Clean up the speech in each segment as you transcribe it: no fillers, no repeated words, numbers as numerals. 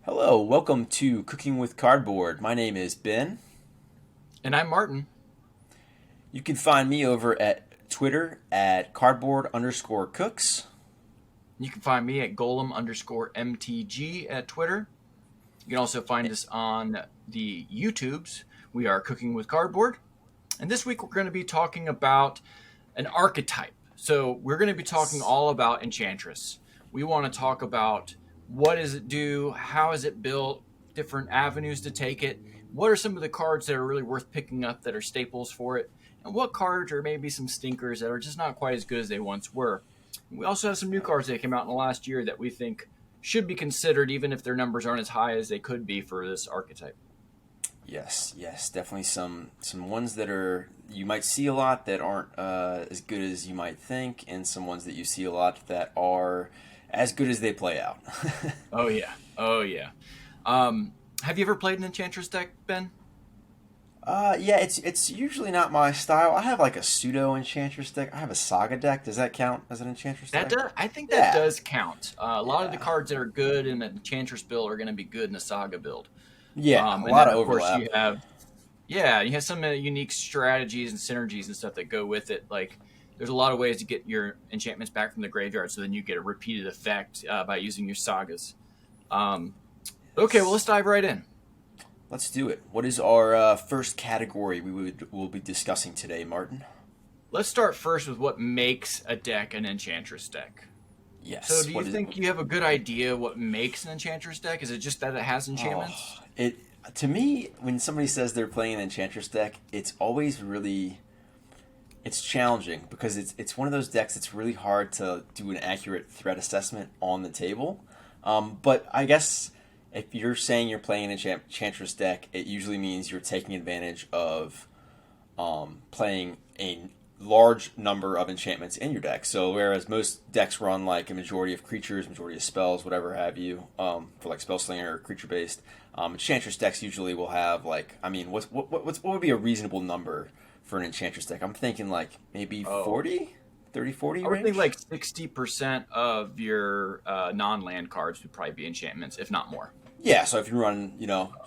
Hello, welcome to Cooking with Cardboard. My name is Ben. And I'm Martin. You can find me over at Twitter at cardboard_cooks. You can find me at golem_mtg at Twitter. You can also find us on the YouTubes. We are Cooking with Cardboard. And this week we're going to be talking about an archetype. So we're going to be talking Yes. all about Enchantress. We want to talk about what does it do, how is it built, different avenues to take it, what are some of the cards that are really worth picking up that are staples for it, and what cards are maybe some stinkers that are just not quite as good as they once were. We also have some new cards that came out in the last year that we think should be considered, even if their numbers aren't as high as they could be for this archetype. Yes, definitely some ones that are you might see a lot that aren't as good as you might think, and some ones that you see a lot that are as good as they play out. Oh yeah, oh yeah. Um, have you ever played an Enchantress deck, Ben? Yeah, it's usually not my style. I have like a pseudo Enchantress deck. I have a Saga deck. Does that count as an Enchantress That deck? does, I think that Yeah, does count. A lot of the yeah, cards that are good in the Enchantress build are going to be good in the Saga build. yeah. A And lot then of of course overlap. you have some unique strategies and synergies and stuff that go with it. Like there's a lot of ways to get your enchantments back from the graveyard, so then you get a repeated effect by using your sagas. Um, okay, well let's Yes. dive right in. Let's do it. What is our first category we'll be discussing today, Martin? Let's start first with what makes a deck an Enchantress deck. So, Yes. do you What is? think you have a good idea what makes an Enchantress deck? Is it just that it has Oh, enchantments? it to me when somebody says they're playing an Enchantress deck, it's always really it's challenging because it's one of those decks that's really hard to do an accurate threat assessment on the table. But I guess if you're saying you're playing an Enchantress deck, it usually means you're taking advantage of playing a large number of enchantments in your deck. So whereas most decks run like a majority of creatures, majority of spells, whatever have you, for like spell slinger or creature based, Enchantress decks usually will have like I mean what would be a reasonable number for an Enchantress deck? I'm thinking like maybe Oh, 40, 30, 40 I would think range. like 60% of your non land cards would probably be enchantments, if not more. Yeah, so if you run,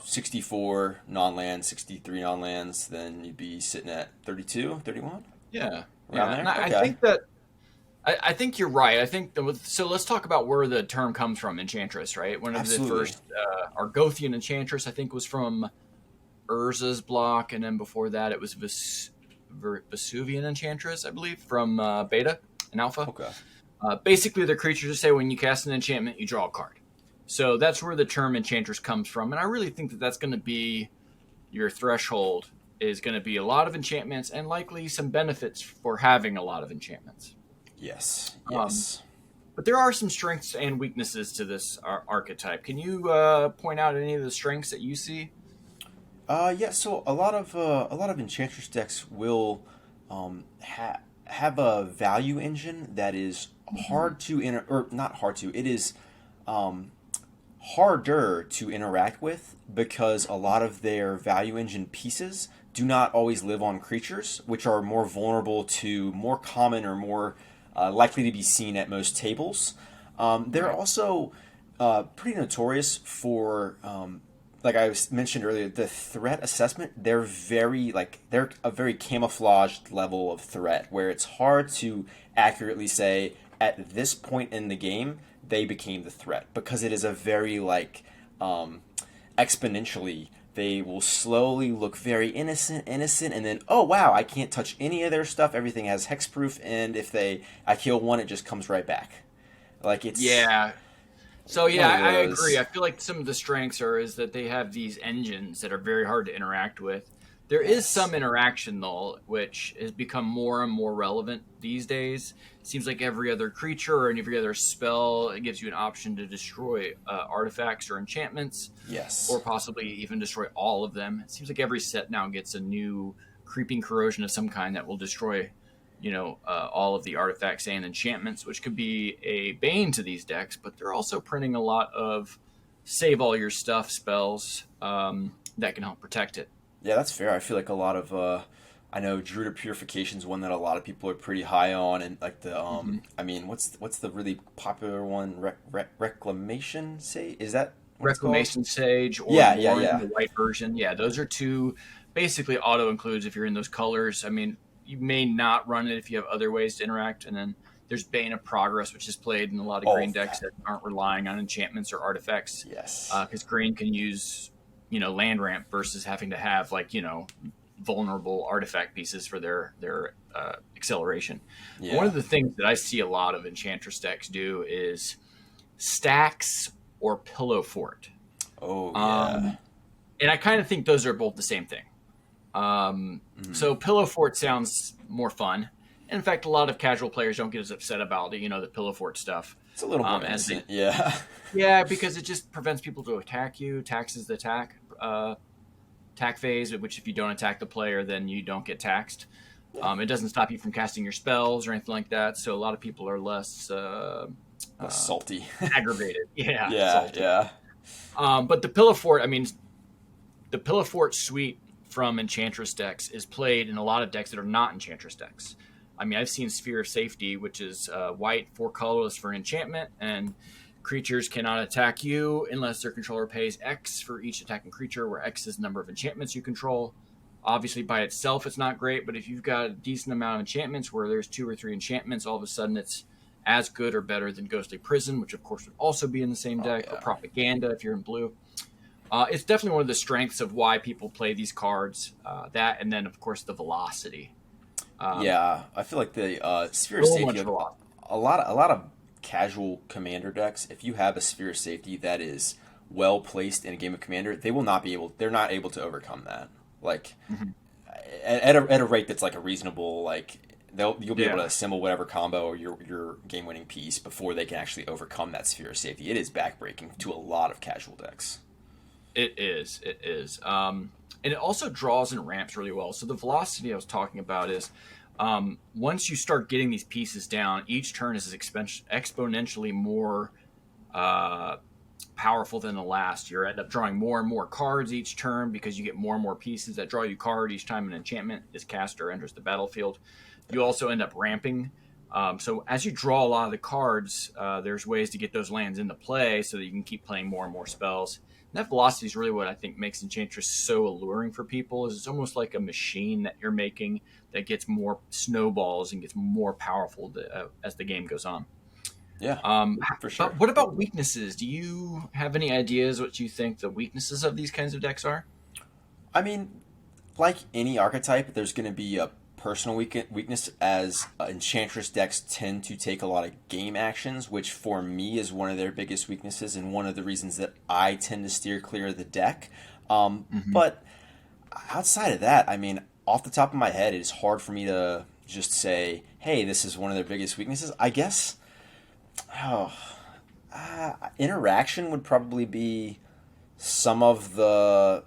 64 non-lands, 63 non-lands, then you'd be sitting at 32, 31, Yeah, around yeah. And there. I Okay. think that I think you're right. I think so. Let's talk about where the term comes from, Enchantress. Right, one of the Absolutely. first Argothian Enchantress, I think, was from Urza's block, and then before that, it was Vesuvian Enchantress, I believe, from Beta and Alpha. Okay. Basically, the creatures just say when you cast an enchantment, you draw a card. So that's where the term Enchantress comes from, and I really think that that's going to be your threshold. Is going to be a lot of enchantments and likely some benefits for having a lot of enchantments. Yes. Um, Yes. but there are some strengths and weaknesses to this archetype. Can you point out any of the strengths that you see? Yeah. So a lot of Enchantress decks will have a value engine that is hard to or not hard to. It is um, harder to interact with because a lot of their value engine pieces do not always live on creatures, which are more vulnerable to more common or more likely to be seen at most tables. They're Right. also pretty notorious for, like I mentioned earlier, the threat assessment. They're a very camouflaged level of threat where it's hard to accurately say at this point in the game they became the threat because it is a very um, exponentially they will slowly look very innocent, and then oh wow, I can't touch any of their stuff. Everything has hexproof, and if they I kill one, it just comes right back. Like it's Yeah. So one yeah, of I agree. those. I feel like some of the strengths are is that they have these engines that are very hard to interact with. There is some Yes, interaction though, which has become more and more relevant these days. It seems like every other creature or every other spell it gives you an option to destroy artifacts or enchantments, yes, or possibly even destroy all of them. It seems like every set now gets a new creeping corrosion of some kind that will destroy, all of the artifacts and enchantments, which could be a bane to these decks. But they're also printing a lot of save all your stuff spells that can help protect it. yeah. That's fair. I feel like a lot of I know Druid of Purification is one that a lot of people are pretty high on, and like the Mm-hmm. I mean, what's the really popular one? Reclamation? Say is that what it's called? Reclamation Sage or Yeah, yeah, Lauren, yeah. the white version. Yeah, those are two basically auto includes if you're in those colors. I mean, you may not run it if you have other ways to interact. And then there's Bane of Progress, which is played in a lot of Oh, green decks that aren't relying on enchantments or artifacts. yes. Because green can use, land ramp versus having to have vulnerable artifact pieces for their acceleration. One Yeah. of the things that I see a lot of Enchantress decks do is stacks or pillow fort. Oh, yeah. Um, and I kind of think those are both the same thing. Mhm. So pillow fort sounds more fun. And in fact, a lot of casual players don't get as upset about the pillow fort stuff. It's a little more As they, innocent. Yeah. yeah, because it just prevents people to attack you. Taxes the attack phase, which if you don't attack the player, then you don't get taxed. Yeah. It doesn't stop you from casting your spells or anything like that. So a lot of people are less Less salty. aggravated. Yeah, Yeah, salty. yeah. But the pillow fort, I mean, the pillow fort suite from Enchantress decks is played in a lot of decks that are not Enchantress decks. I mean, I've seen Sphere of Safety, which is white, 4 colorless for an enchantment, and creatures cannot attack you unless their controller pays X for each attacking creature, where X is the number of enchantments you control. Obviously, by itself, it's not great, but if you've got a decent amount of enchantments where there's 2 or 3 enchantments, all of a sudden it's as good or better than Ghostly Prison, which of course would also be in the same Oh, deck, or yeah. Propaganda if you're in blue. It's definitely one of the strengths of why people play these cards. That, and then of course the velocity. Yeah, I feel like the Sphere of So Safety, much velocity. a lot of casual commander decks, if you have a Sphere of Safety that is well placed in a game of commander, they're not able to overcome that. Like Mhm. at a rate that's like a reasonable, like you'll be able to Yeah, assemble whatever combo or your game winning piece before they can actually overcome that Sphere of Safety. It is backbreaking to a lot of casual decks. it is. It is. And it also draws and ramps really well. So the velocity I was talking about is once you start getting these pieces down, each turn is exponentially more uh, powerful than the last. You end up drawing more and more cards each turn because you get more and more pieces that draw you card each time an enchantment is cast or enters the battlefield. You also end up ramping. So as you draw a lot of the cards, there's ways to get those lands into play so that you can keep playing more and more spells. And that velocity is really what I think makes Enchantress so alluring for people. Is it's almost like a machine that you're making that gets more snowballs and gets more powerful as the game goes on. Yeah, Um, for sure. but what about weaknesses? Do you have any ideas what you think the weaknesses of these kinds of decks are? I mean, like any archetype, there's going to be a personal weakness as Enchantress decks tend to take a lot of game actions, which for me is one of their biggest weaknesses and one of the reasons that I tend to steer clear of the deck. Hmm. But outside of that, I mean, off the top of my head, it is hard for me to just say, hey, this is one of their biggest weaknesses. I guess, oh, interaction would probably be some of the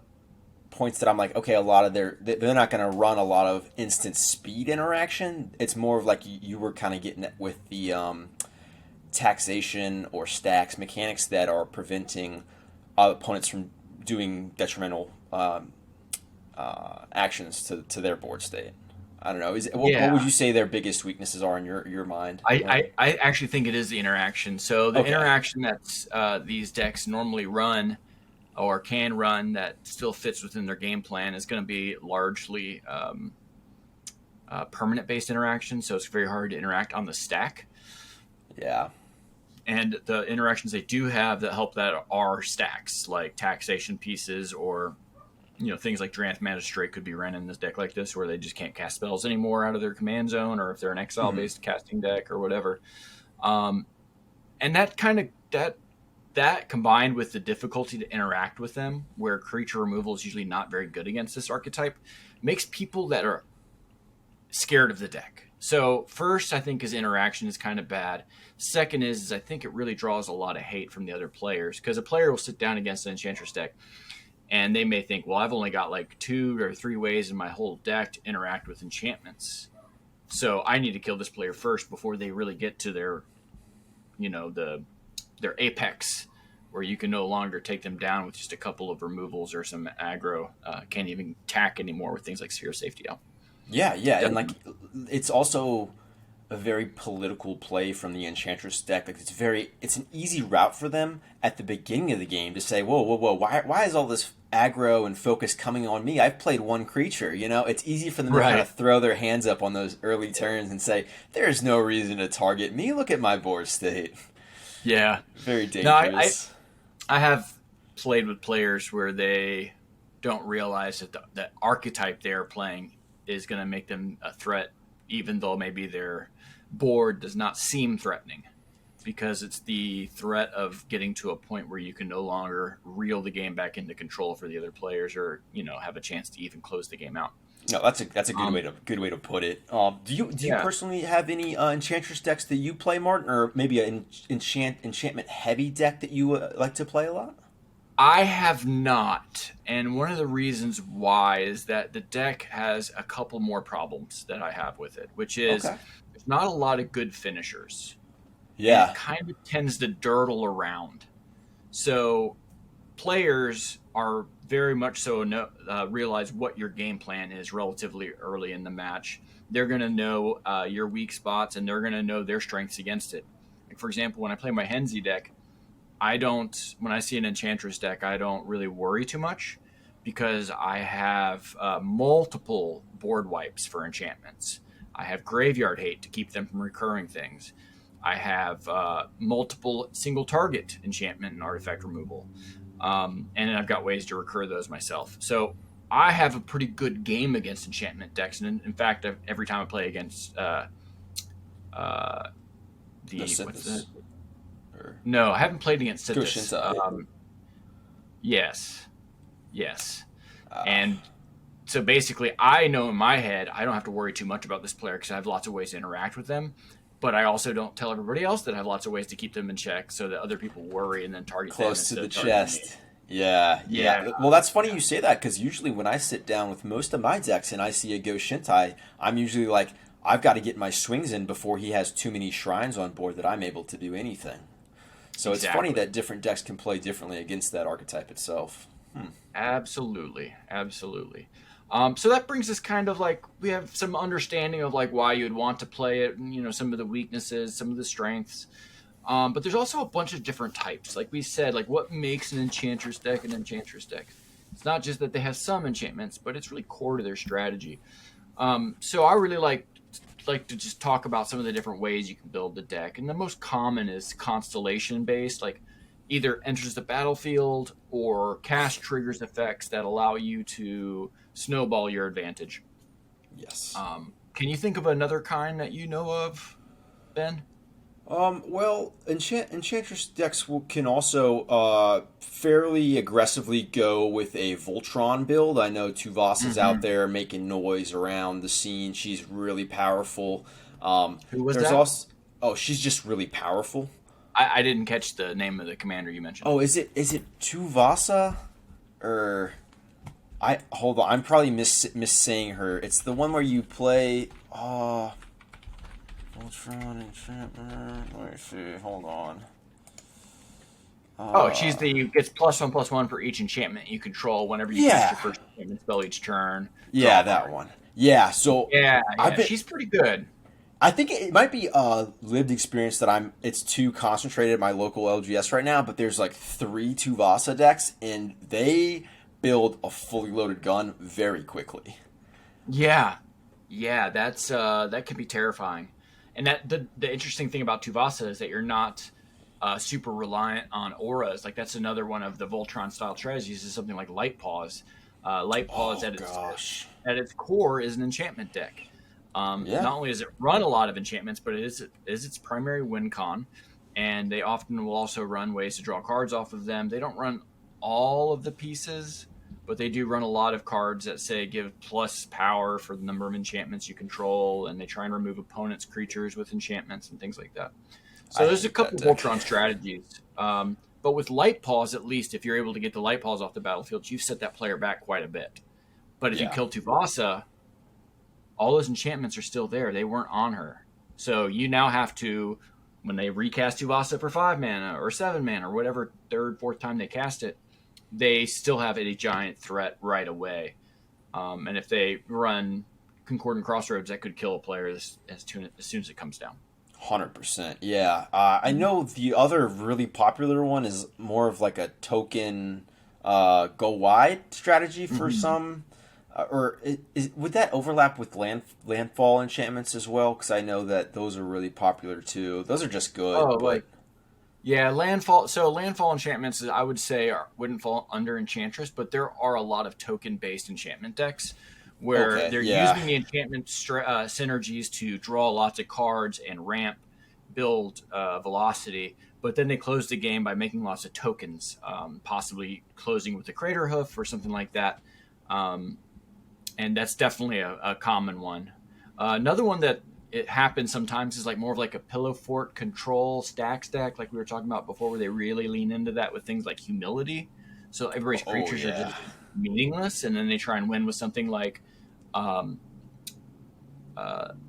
points that I'm like, okay, a lot of they're not going to run a lot of instant speed interaction. It's more of like you were kind of getting at with the taxation or stacks mechanics that are preventing opponents from doing detrimental actions to their board state. I don't know. What would Yeah, you say their biggest weaknesses are in your mind? I actually think it is the interaction. So the Okay. interaction that these decks normally run or can run that still fits within their game plan is going to be largely permanent based interaction. So it's very hard to interact on the stack. Yeah. And the interactions they do have that help that are stacks, like taxation pieces or things like Dranth Magistrate could be run in this deck like this, where they just can't cast spells anymore out of their command zone, or if they're an exile Hmm. based casting deck or whatever. Um, and that combined with the difficulty to interact with them, where creature removal is usually not very good against this archetype, makes people that are scared of the deck. So first, I think his interaction is kind of bad. Second is I think it really draws a lot of hate from the other players because a player will sit down against an Enchantress deck and they may think, well, I've only got like 2 or 3 ways in my whole deck to interact with enchantments. So I need to kill this player first before they really get to their apex, where you can no longer take them down with just a couple of removals or some aggro. Can't even attack anymore with things like Sphere of Safety out. Yeah, yeah, and like Definitely. it's also a very political play from the Enchantress deck. Like it's an easy route for them at the beginning of the game to say, whoa, whoa, whoa, why is all this aggro and focus coming on me? I've played one creature, you know? It's easy for them to kind Right. of throw their hands up on those early turns and say, there's no reason to target me. Look at my board state. Yeah. Very No, dangerous. I have played with players where they don't realize that the archetype they're playing is going to make them a threat, even though maybe their board does not seem threatening, because it's the threat of getting to a point where you can no longer reel the game back into control for the other players, or have a chance to even close the game out. No, that's a Um, good way to put it. Do you yeah, personally have any Enchantress decks that you play, Martin, or maybe an enchantment heavy deck that you like to play a lot? I have not, and one of the reasons why is that the deck has a couple more problems that I have with it, which is Okay. there's not a lot of good finishers, and it Yeah. kind of tends to durdle around. So players are very much so realize what your game plan is relatively early in the match. They're going to know your weak spots, and they're going to know their strengths against it. Like, for example, when I play my Henzi deck, when I see an Enchantress deck, I don't really worry too much because I have multiple board wipes for enchantments. I have Graveyard Hate to keep them from recurring things. I have multiple single target enchantment and artifact removal. And then I've got ways to recur those myself. So I have a pretty good game against enchantment decks. And in fact, every time I play against uh, No what's the synthesis. Or no, I haven't played against Go Sithis. Shintai. Yes, yes. Uh, And so basically, I know in my head I don't have to worry too much about this player because I have lots of ways to interact with them. But I also don't tell everybody else that I have lots of ways to keep them in check, so that other people worry and then target them Close to instead the of targeting me. chest. Yeah, Yeah, yeah. Well, that's funny you say that because usually when I sit down with most of my decks and I see a Go Shintai, I'm usually like, I've got to get my swings in before he has too many shrines on board that I'm able to do anything. So it's funny exactly. that different decks can play differently against that archetype itself. Hmm. Absolutely, absolutely. So that brings us kind of like we have some understanding of like why you would want to play it, and some of the weaknesses, some of the strengths. But there's also a bunch of different types. Like we said, like what makes an Enchantress deck an Enchantress deck? It's not just that they have some enchantments, but it's really core to their strategy. So I really like to just talk about some of the different ways you can build the deck. And the most common is constellation based, like either enters the battlefield or cast triggers effects that allow you to snowball your advantage. Yes. Can you think of another kind that you know of, Ben? Well, Enchantress decks can also fairly aggressively go with a Voltron build. I know Tuvasa's out Mm-hmm. there making noise around the scene. She's really powerful. Who was There's that? also, oh, she's just really powerful. I didn't catch the name of the commander you mentioned. Oh, is it Tuvasa or I hold on? I'm probably missaying her. It's the one where you play. Voltron enchantment. Let me see. Hold on. Oh, she's Uh, the gets +1/+1 for each enchantment you control whenever you cast yeah, your first enchantment spell each turn. Draw yeah, a that card. one. Yeah, so Yeah, I've yeah, been. she's pretty good. I think it might be a lived experience that It's too concentrated in my local LGS right now, but there's like three Tuvasa decks, and they build a fully loaded gun very quickly. Yeah, yeah, that can be terrifying. And the interesting thing about Tuvasa is that you're not super reliant on auras. Like that's another one of the Voltron style strategies is something like Light Paws. Light Paws Oh gosh. at its core is an enchantment deck. Yeah. Not only does it run a lot of enchantments, but it is its primary win con, and they often will also run ways to draw cards off of them. They don't run all of the pieces, but they do run a lot of cards that say give plus power for the number of enchantments you control, and they try and remove opponents' creatures with enchantments and things like that. So I there's a hate that couple deck. Voltron strategies. But with Light Paws, at least, if you're able to get the Light Paws off the battlefield, you've set that player back quite a bit. But if you Yeah. kill Tuvasa, all those enchantments are still there. They weren't on her. So you now have to, when they recast Tuvasa for 5 mana or 7 mana or whatever third, fourth time they cast it, they still have a giant threat right away. And if they run Concordant Crossroads that could kill a player as soon as it comes down. 100%. Yeah. I know the other really popular one is more of like a token go wide strategy for some. Would that overlap with landfall enchantments as well? Because I know that those are really popular too. Those are just good. Oh, but yeah, landfall. So landfall enchantments, I would say, wouldn't fall under Enchantress, but there are a lot of token-based enchantment decks where okay, they're yeah, using the enchantment synergies to draw lots of cards and ramp, build velocity. But then they close the game by making lots of tokens, possibly closing with a Crater Hoof or something like that. And that's definitely a common one. Another one that it happens sometimes is like more of like a pillow fort control stack, like we were talking about before, where they really lean into that with things like humility. So everybody's creatures are just meaningless, and then they try and win with something like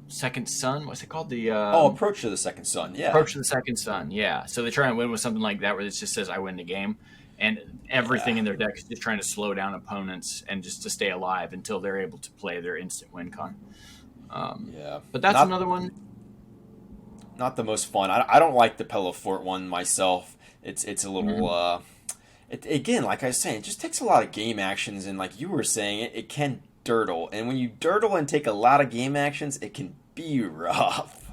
Second Sun. What's it called? The Approach to the Second Sun. Yeah, Approach to the Second Sun. Yeah. So they try and win with something like that, where it just says "I win the game," and everything in their deck is just trying to slow down opponents and just to stay alive until they're able to play their instant win con. But that's another one. Not the most fun. I don't like the Pillow Fort one myself. It's a little again, like I was saying, it just takes a lot of game actions, and like you were saying, it can dirtle, and when you dirtle and take a lot of game actions, it can be rough.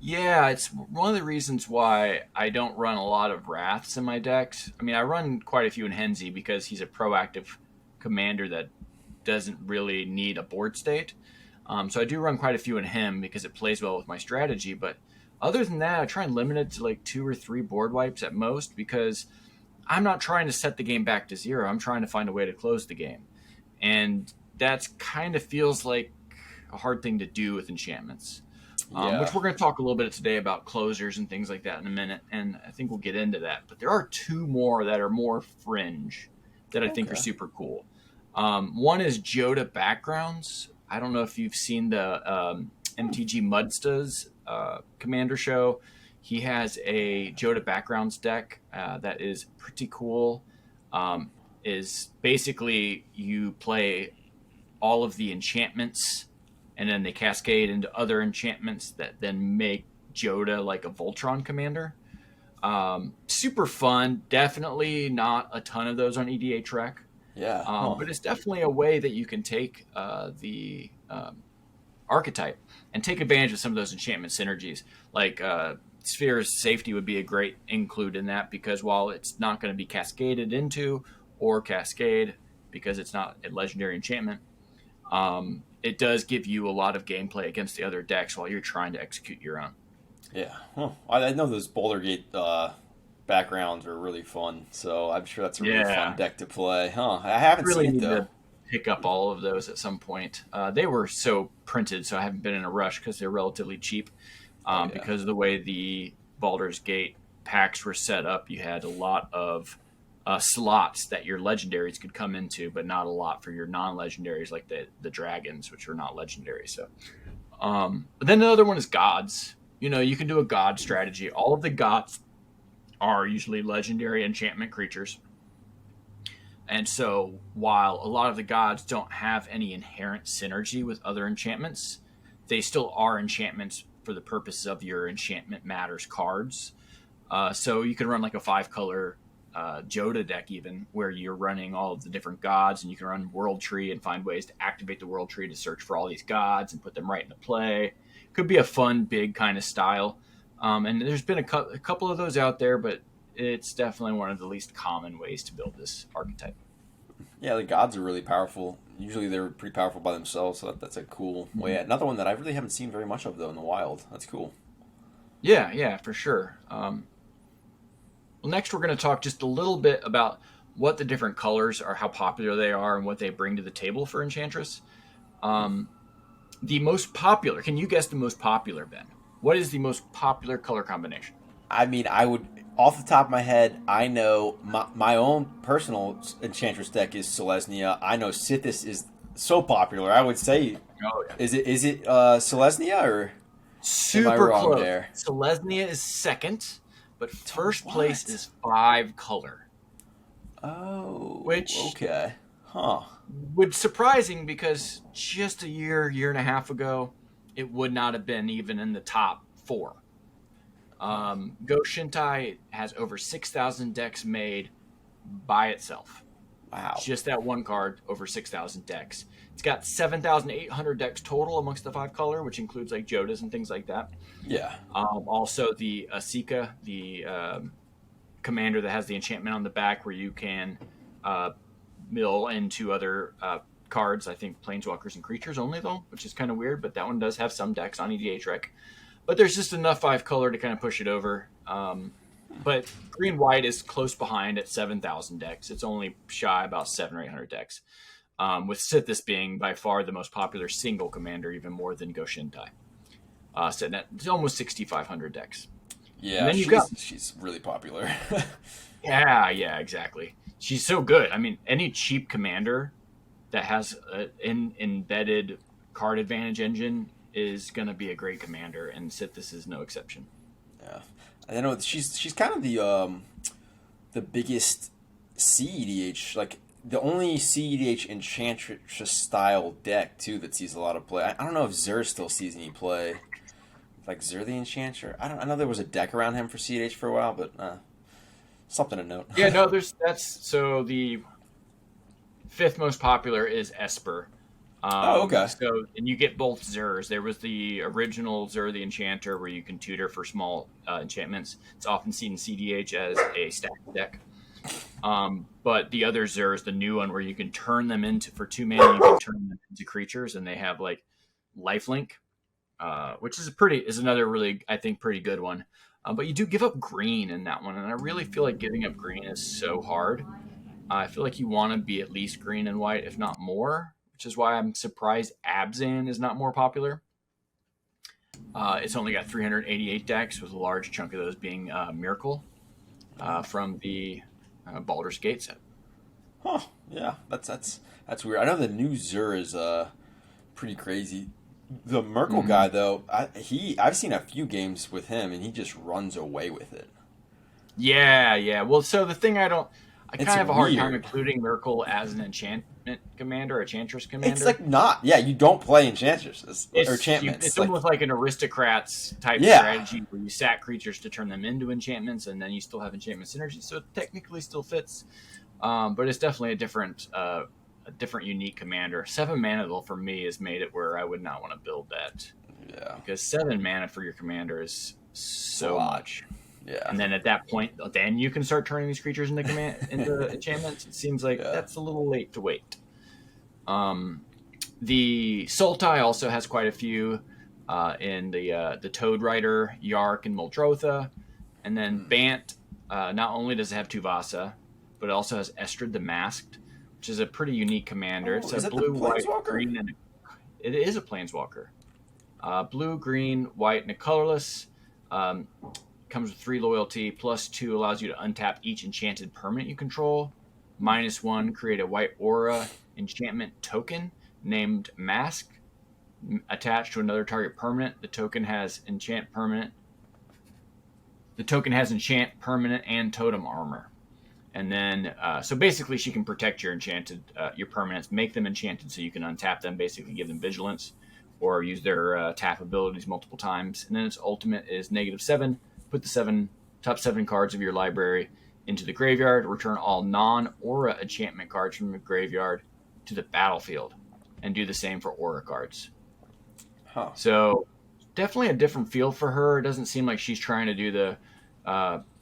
Yeah, it's one of the reasons why I don't run a lot of Wraths in my decks. I mean, I run quite a few in Henzi because he's a proactive commander that doesn't really need a board state. So I do run quite a few in him because it plays well with my strategy. But other than that, I try and limit it to like 2 or 3 board wipes at most because I'm not trying to set the game back to 0. I'm trying to find a way to close the game. And that's kind of feels like a hard thing to do with enchantments. Which we're going to talk a little bit today about closers and things like that in a minute. And I think we'll get into that. But there are 2 more that are more fringe that I think are super cool. One is Joda Backgrounds. I don't know if you've seen the MTG Mudsta's commander show. He has a Joda Backgrounds deck that is pretty cool. Is basically you play all of the enchantments and then they cascade into other enchantments that then make Joda like a Voltron commander. Super fun. Definitely not a ton of those on EDA Trek. Yeah. But it's definitely a way that you can take the archetype and take advantage of some of those enchantment synergies. Like Sphere's Safety would be a great include in that because while it's not going to be cascaded into or cascade because it's not a legendary enchantment, it does give you a lot of gameplay against the other decks while you're trying to execute your own. Yeah. I know those Boulder Gate backgrounds are really fun, so I'm sure that's a really fun deck to play. I haven't seen it though. To pick up all of those at some point. They were so printed, so I haven't been in a rush because they're relatively cheap. Because of the way the Baldur's Gate packs were set up, you had a lot of slots that your legendaries could come into, but not a lot for your non-legendaries like the dragons, which are not legendary. So, but then the other one is gods. You know, you can do a god strategy. All of the gods are usually legendary enchantment creatures. And so while a lot of the gods don't have any inherent synergy with other enchantments, they still are enchantments for the purposes of your Enchantment Matters cards. So you can run like a 5-color Joda deck even, where you're running all of the different gods, and you can run World Tree and find ways to activate the World Tree to search for all these gods and put them right into play. Could be a fun, big kind of style. And there's been a couple of those out there, but it's definitely one of the least common ways to build this archetype. Yeah, the gods are really powerful. Usually they're pretty powerful by themselves, so that's a cool way. Another one that I really haven't seen very much of, though, in the wild. That's cool. Yeah, for sure. Well, next we're going to talk just a little bit about what the different colors are, how popular they are, and what they bring to the table for Enchantress. The most popular, can you guess the most popular, Ben? What is the most popular color combination? I mean, I would, off the top of my head, I know my own personal Enchantress deck is Selesnya. I know Sithis is so popular. I would say, is it Selesnya or super am I wrong close? There? Selesnya is second, but first place is 5-color. Oh, which okay. Huh. Would surprising because just a year and a half ago, it would not have been even in the top 4. Go Shintai has over 6,000 decks made by itself. Wow. Just that one card, over 6,000 decks. It's got 7,800 decks total amongst the 5 color, which includes like Jodas and things like that. Yeah. Also, the Asika, the commander that has the enchantment on the back where you can mill into other cards. I think planeswalkers and creatures only, though, which is kind of weird. But that one does have some decks on EDH Rec. But there's just enough 5 color to kind of push it over. But green-white is close behind at 7,000 decks. It's only shy about 700 or 800 decks. With Sithis being by far the most popular single commander, even more than Go Shintai. Sitting at almost 6,500 decks. Yeah, and then she's really popular. Yeah, exactly. She's so good. I mean, any cheap commander that has an embedded card advantage engine is going to be a great commander, and Sithis is no exception. Yeah, I know she's kind of the biggest CEDH, like the only CEDH Enchantress style deck too that sees a lot of play. I don't know if Zur still sees any play, like Zur the Enchanter. I know there was a deck around him for CEDH for a while, but something to note. Yeah, no, so the 5th most popular is Esper. Okay. So, and you get both Zurs. There was the original Zur the Enchanter where you can tutor for small enchantments. It's often seen in CDH as a stacked deck. But the other Zur is the new one where you can turn them into, for 2 mana, you can turn them into creatures, and they have like lifelink, which is another really, I think, pretty good one. But you do give up green in that one, and I really feel like giving up green is so hard. I feel like you want to be at least green and white, if not more, which is why I'm surprised Abzan is not more popular. It's only got 388 decks, with a large chunk of those being Miracle from the Baldur's Gate set. Huh? Yeah, that's weird. I know the new Zur is pretty crazy. The Merkle guy though, I've seen a few games with him, and he just runs away with it. Yeah. Well, so the thing I kind of have a hard time weird. including Miracle as an enchantment commander, a Enchantress commander. It's like not. Yeah, you don't play Enchantresses or enchantments. It's almost like an Aristocrats type Yeah. strategy where you sack creatures to turn them into enchantments, and then you still have enchantment synergy, so it technically still fits. But it's definitely a different unique commander. 7 mana, though, for me, has made it where I would not want to build that. Yeah. Because 7 mana for your commander is so much. Yeah. And then at that point, then you can start turning these creatures into into enchantments. It seems like that's a little late to wait. The Sultai also has quite a few in the Toad Rider, Yark, and Muldrotha. And then Bant, not only does it have Tuvasa, but it also has Estrid the Masked, which is a pretty unique commander. It's a blue, white, green, and it is a planeswalker. Blue, green, white, and a colorless. Comes with 3 loyalty, +2 allows you to untap each enchanted permanent you control. -1, create a white aura enchantment token named Mask attached to another target permanent. The token has enchant permanent. The token has enchant permanent and totem armor. And then, so basically, she can protect your your permanents, make them enchanted, so you can untap them. Basically, give them vigilance, or use their tap abilities multiple times. And then its ultimate is -7. Put the top 7 cards of your library into the graveyard. Return all non-aura enchantment cards from the graveyard to the battlefield, and do the same for aura cards. Huh. So definitely a different feel for her. It doesn't seem like she's trying to do the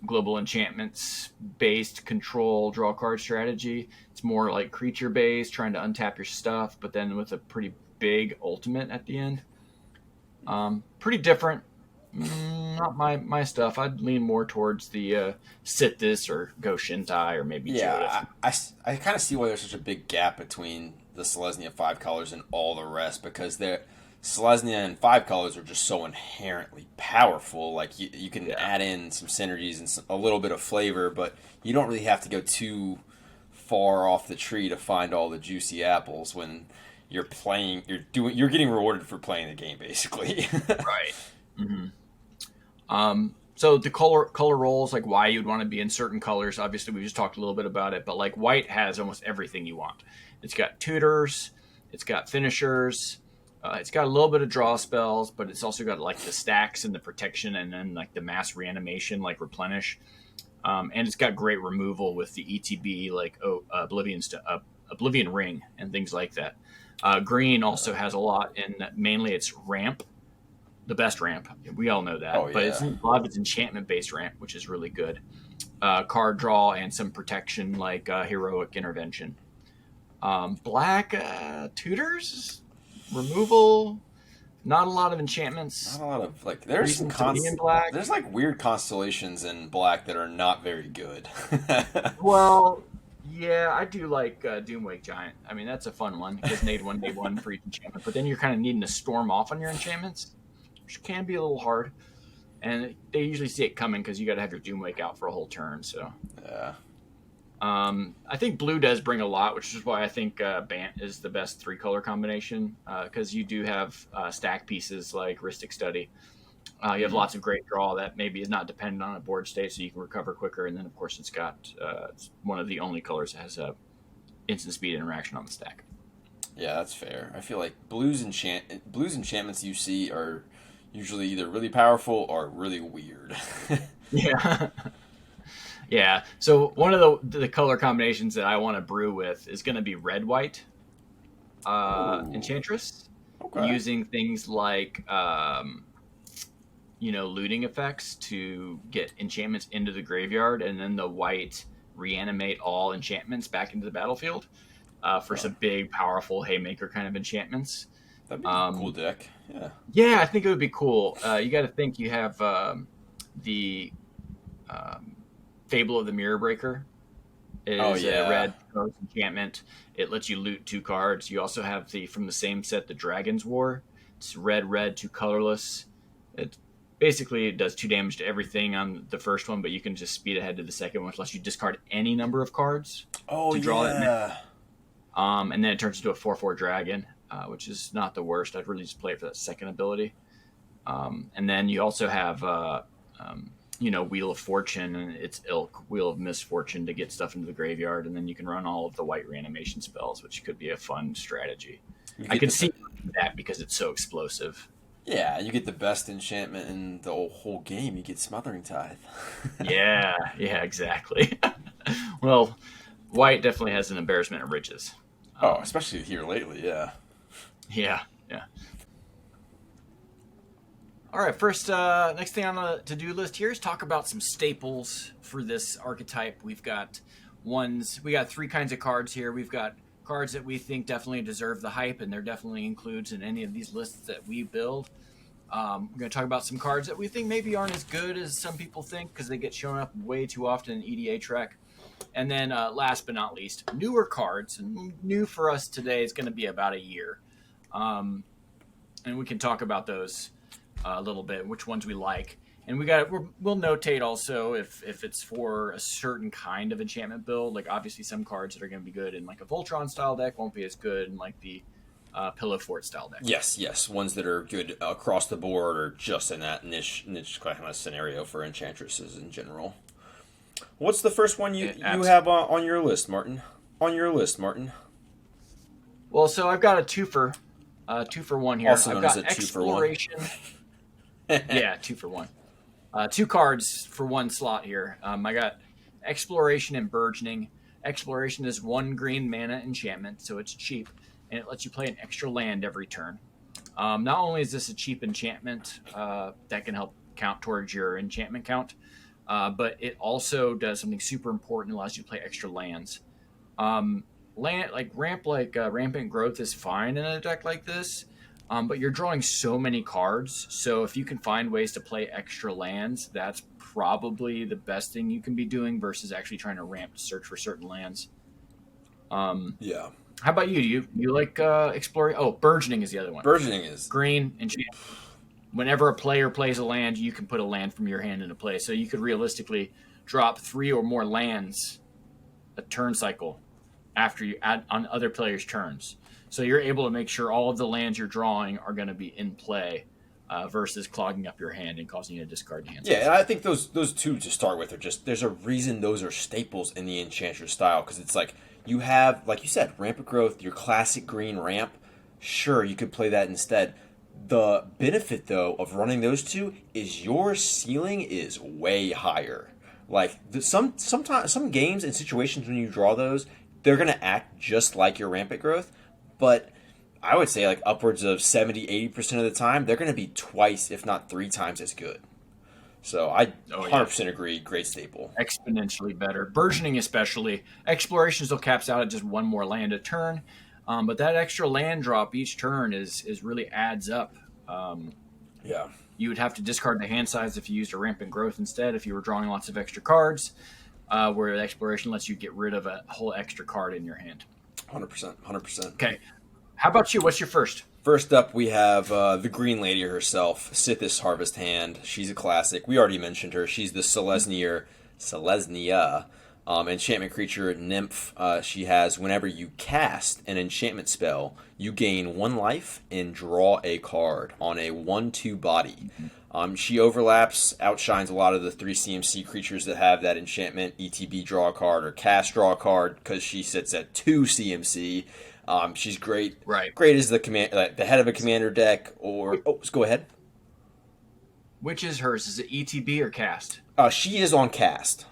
global enchantments based control draw card strategy. It's more like creature based, trying to untap your stuff, but then with a pretty big ultimate at the end. Pretty different. Not my stuff. I'd lean more towards the Sithis or Go Shintai or maybe Yeah, I kind of see why there's such a big gap between the Selesnya 5 colors and all the rest, because Selesnya and 5 colors are just so inherently powerful. Like you can add in some synergies and a little bit of flavor, but you don't really have to go too far off the tree to find all the juicy apples when you're getting rewarded for playing the game, basically. Right. Mm-hmm. So the color rolls, like why you'd want to be in certain colors. Obviously, we just talked a little bit about it, but like white has almost everything you want. It's got tutors, it's got finishers, it's got a little bit of draw spells, but it's also got like the stacks and the protection, and then like the mass reanimation, like replenish. And it's got great removal with the ETB, like Oblivion Ring and things like that. Green also has a lot in mainly its ramp, the best ramp. We all know that, Oh but yeah. a lot of it's enchantment based ramp, which is really good. Card draw and some protection like heroic intervention. Black tutors, removal, not a lot of enchantments. Not a lot of like there's some Reasons to be in black. there's like weird constellations in black that are not very good. Well, yeah, I do like Doomwake Giant. I mean, that's a fun one because nade one for each enchantment. But then you're kind of needing to storm off on your enchantments, which can be a little hard. And they usually see it coming because you got to have your Doomwake out for a whole turn. So, Yeah. I think blue does bring a lot, which is why I think Bant is the best 3-color combination because you do have stack pieces like Rhystic Study. You have lots of great draw that maybe is not dependent on a board state, so you can recover quicker. And then, of course, it's one of the only colors that has a instant speed interaction on the stack. Yeah, that's fair. I feel like blues enchantments you see are usually either really powerful or really weird. Yeah. Yeah. So one of the color combinations that I want to brew with is going to be red-white Ooh. Enchantress, Okay. using things like looting effects to get enchantments into the graveyard, and then the white reanimate all enchantments back into the battlefield for some big, powerful haymaker kind of enchantments. That'd be a cool deck. Yeah. Yeah, I think it would be cool. You got to think you have the Fable of the Mirror Breaker is a red enchantment. It lets you loot 2 cards. You also have from the same set, the Dragon's War. It's red, 2 colorless. It does 2 damage to everything on the first one, but you can just speed ahead to the second one unless you discard any number of cards Oh to draw yeah. it. And then it turns into a 4/4 dragon, which is not the worst. I'd really just play it for that second ability. And then you also have Wheel of Fortune and its ilk, Wheel of Misfortune, to get stuff into the graveyard, and then you can run all of the white reanimation spells, which could be a fun strategy. I can see that because it's so explosive. Yeah, you get the best enchantment in the whole game. You get Smothering Tithe. Yeah, exactly. Well, white definitely has an embarrassment of riches. Especially here lately, yeah. Yeah. All right, next thing on the to-do list here is talk about some staples for this archetype. We got 3 kinds of cards here. We've got cards that we think definitely deserve the hype, and they're definitely includes in any of these lists that we build. We're going to talk about some cards that we think maybe aren't as good as some people think because they get shown up way too often in EDA Trek. And then last but not least, newer cards. And new for us today is going to be about a year. And we can talk about those a little bit, which ones we like. And we'll notate also if it's for a certain kind of enchantment build. Like obviously some cards that are going to be good in like a Voltron style deck won't be as good in like the Pillow Fort style deck. Yes. Ones that are good across the board or just in that niche kind of scenario for enchantresses in general. What's the first one you have on your list, Martin? Well, so I've got a two for one here. Also I've known got as a 2 for 1. Exploration. Yeah, 2 for 1. 2 cards for 1 slot here. I got Exploration and Burgeoning. Exploration is 1 green mana enchantment, so it's cheap, and it lets you play an extra land every turn. Not only is this a cheap enchantment that can help count towards your enchantment count, but it also does something super important. It allows you to play extra lands. Rampant Growth is fine in a deck like this, but you're drawing so many cards. So if you can find ways to play extra lands, that's probably the best thing you can be doing versus actually trying to ramp to search for certain lands. Yeah. How about you? Do you like exploring? Oh, Burgeoning is the other one. Burgeoning is green enchantment. Whenever a player plays a land, you can put a land from your hand into play. So you could realistically drop 3 or more lands a turn cycle after you add on other players' turns. So you're able to make sure all of the lands you're drawing are going to be in play versus clogging up your hand and causing you to discard hand Yeah, size. and I think those two to start with are just there's a reason those are staples in the Enchantress style because it's like you have like you said rampant growth, your classic green ramp. Sure, you could play that instead. The benefit though of running those two is your ceiling is way higher. Like sometimes some games and situations when you draw those, they're gonna act just like your rampant growth, but I would say like upwards of 70-80% of the time, they're going to be twice, if not three times as good. So I 100% agree. Great staple. Exponentially better. Burgeoning especially. Exploration still caps out at just one more land a turn. But that extra land drop each turn is really adds up. Yeah. You would have to discard the hand size if you used a rampant growth instead, if you were drawing lots of extra cards, where exploration lets you get rid of a whole extra card in your hand. 100%. 100%. Okay. How about you? What's your first? First up, we have the Green Lady herself, Sithis Harvest Hand. She's a classic. We already mentioned her. She's the Selesnya enchantment creature nymph. She has whenever you cast an enchantment spell, you gain 1 life and draw a card on a 1/2 body. She overlaps, outshines a lot of the 3 CMC creatures that have that enchantment, ETB draw a card or cast draw a card, because she sits at 2 CMC. She's great. Right. Great as the the head of a commander deck. Or go ahead. Which is hers? Is it ETB or cast? She is on cast.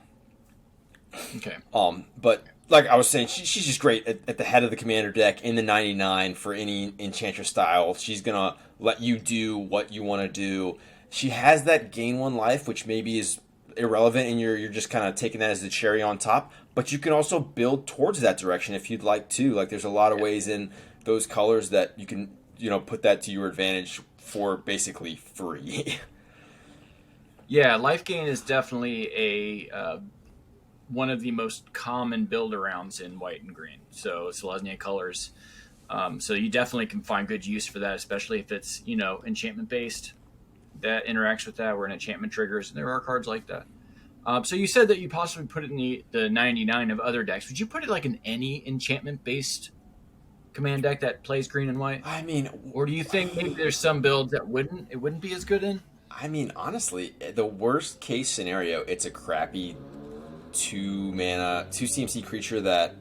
Okay. But like I was saying, she's just great at the head of the commander deck in the 99 for any Enchantress style. She's gonna let you do what you want to do. She has that gain 1 life, which maybe is irrelevant, and you're just kind of taking that as the cherry on top. But you can also build towards that direction if you'd like to. Like there's a lot of ways in those colors that you can put that to your advantage for basically free. Yeah, life gain is definitely a one of the most common build arounds in white and green. So Selesnya colors. So you definitely can find good use for that, especially if it's enchantment based. That interacts with that, where an enchantment triggers, and there are cards like that. So you said that you possibly put it in the 99 of other decks. Would you put it like in any enchantment-based command deck that plays green and white? I mean, or do you think maybe there's some builds that it wouldn't be as good in? I mean, honestly, the worst case scenario, it's a crappy 2 CMC creature that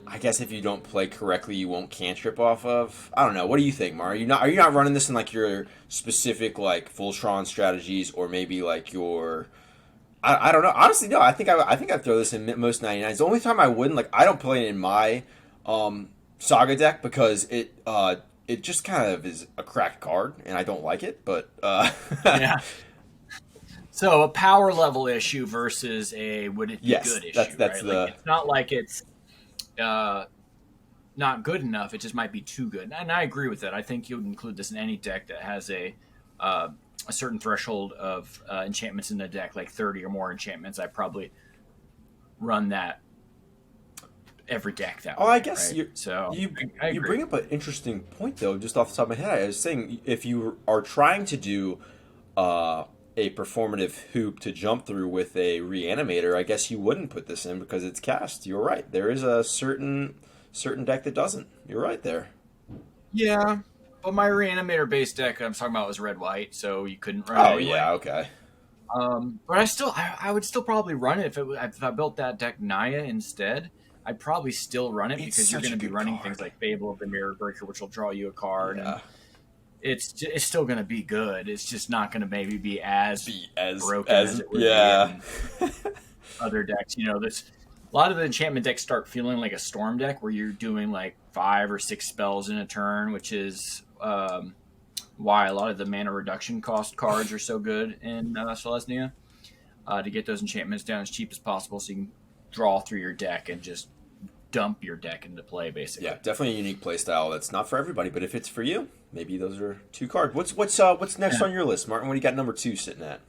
I guess if you don't play correctly, you won't cantrip off of. I don't know. What do you think, Mar? Are you not running this in like your specific like Voltron strategies, or maybe like your I don't know. Honestly, no. I think I'd throw this in most 99s. The only time I wouldn't, like, I don't play it in my Saga deck because it just kind of is a cracked card and I don't like it. But yeah. So a power level issue versus a would it be good issue. That's right? the. Like, it's not like it's not good enough. It just might be too good. And I agree with that. I think you would include this in any deck that has a certain threshold of enchantments in the deck, like 30 or more enchantments. I probably run that every deck that way. I guess right? you bring up an interesting point, though, just off the top of my head. I was saying if you are trying to do a performative hoop to jump through with a reanimator, I guess you wouldn't put this in because it's cast. You're right. There is a certain deck that doesn't. You're right there. Yeah. But my reanimator based deck I'm talking about was red-white, so you couldn't run it. Oh, yeah, okay. But I would still probably run it if I built that deck Naya instead. I'd probably still run it because you're going to be running things like Fable of the Mirror Breaker, which will draw you a card. Yeah. And it's still going to be good. It's just not going to maybe be as broken as it would be in other decks. A lot of the enchantment decks start feeling like a storm deck where you're doing like 5 or 6 spells in a turn, which is why a lot of the mana reduction cost cards are so good in Selesnya, to get those enchantments down as cheap as possible so you can draw through your deck and just dump your deck into play, basically. Yeah, definitely a unique play style that's not for everybody, but if it's for you, maybe those are 2 cards. What's next on your list, Martin? What do you got number 2 sitting at?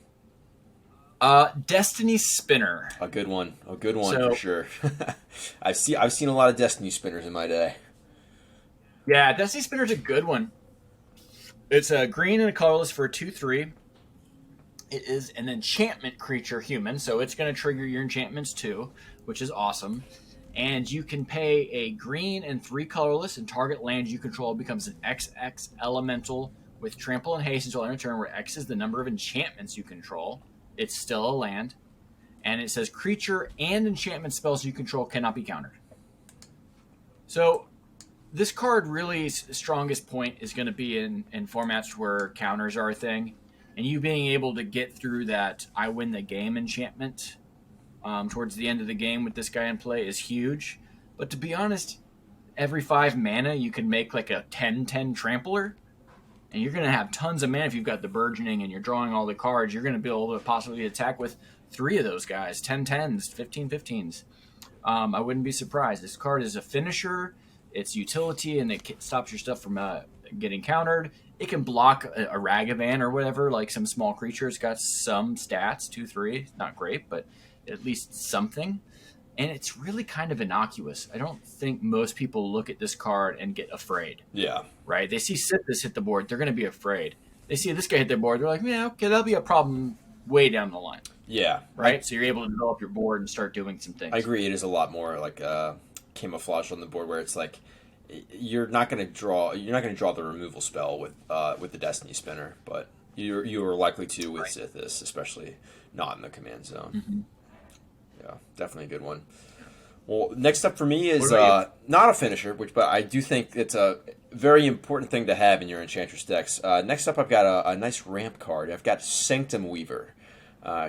Destiny Spinner. A good one for sure. I've seen a lot of Destiny Spinners in my day. Yeah, Destiny Spinner's a good one. It's a green and a colorless for a 2/3. It is an enchantment creature human, so it's going to trigger your enchantments too, which is awesome. And you can pay a green and 3 colorless, and target land you control becomes an XX elemental with trample and haste until end of turn, where X is the number of enchantments you control. It's still a land. And it says creature and enchantment spells you control cannot be countered. So this card really's strongest point is going to be in formats where counters are a thing. And you being able to get through that I win the game enchantment towards the end of the game with this guy in play is huge. But to be honest, every 5 mana you can make like a 10/10 trampler. And you're going to have tons of mana if you've got the burgeoning and you're drawing all the cards. You're going to be able to possibly attack with 3 of those guys, 10/10s, 15/15s. I wouldn't be surprised. This card is a finisher. It's utility, and it stops your stuff from getting countered. It can block a Ragavan or whatever, like some small creature. It's got some stats, 2/3, not great, but at least something. And it's really kind of innocuous. I don't think most people look at this card and get afraid. Yeah. Right? They see Sithis hit the board, they're going to be afraid. They see this guy hit their board, they're like, yeah, okay, that'll be a problem way down the line. Yeah. Right? So you're able to develop your board and start doing some things. I agree. It is a lot more like camouflage on the board, where it's like you're not going to draw the removal spell with the Destiny Spinner, but you are likely to with Sithis, especially not in the command zone. Mm-hmm. Yeah, definitely a good one. Well, next up for me is not a finisher, but I do think it's a very important thing to have in your Enchantress decks. Next up, I've got a nice ramp card. I've got Sanctum Weaver.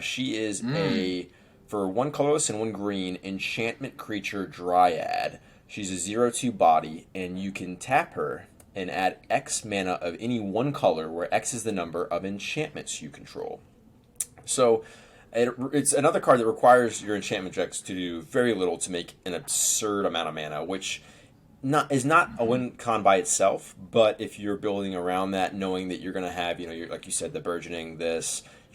She is for 1 colorless and 1 green, enchantment creature dryad. She's a 0/2 body, and you can tap her and add X mana of any 1 color, where X is the number of enchantments you control. So it's another card that requires your enchantment decks to do very little to make an absurd amount of mana, which is not a win con by itself, but if you're building around that, knowing that you're going to have, like you said, the burgeoning,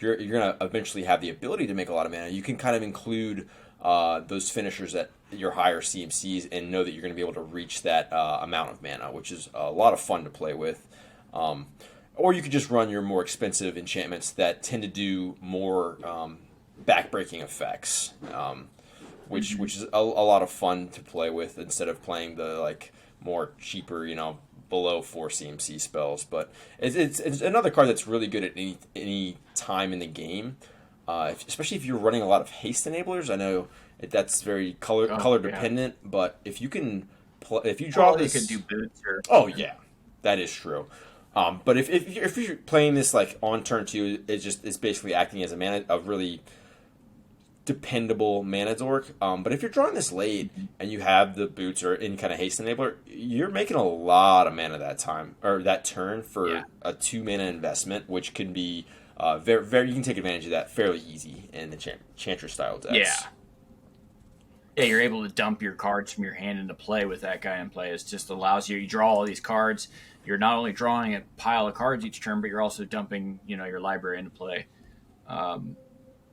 you're going to eventually have the ability to make a lot of mana. You can kind of include those finishers at your higher CMCs and know that you're going to be able to reach that amount of mana, which is a lot of fun to play with. Or you could just run your more expensive enchantments that tend to do more backbreaking effects, which is a lot of fun to play with instead of playing the more cheaper, below 4 CMC spells. But it's another card that's really good at any time in the game, especially if you're running a lot of haste enablers. I know that's very color dependent, but if you can if you draw this, you could do boots or yeah, that is true. But if you're playing this on turn 2, it's basically acting as a really dependable mana dork. But if you're drawing this late and you have the boots or any kind of haste enabler, you're making a lot of mana that time or that turn for a 2 mana investment, which can be very you can take advantage of that fairly easy in the Enchantress style decks. Yeah, you're able to dump your cards from your hand into play with that guy in play. It just allows you draw all these cards. You're not only drawing a pile of cards each turn, but you're also dumping, your library into play.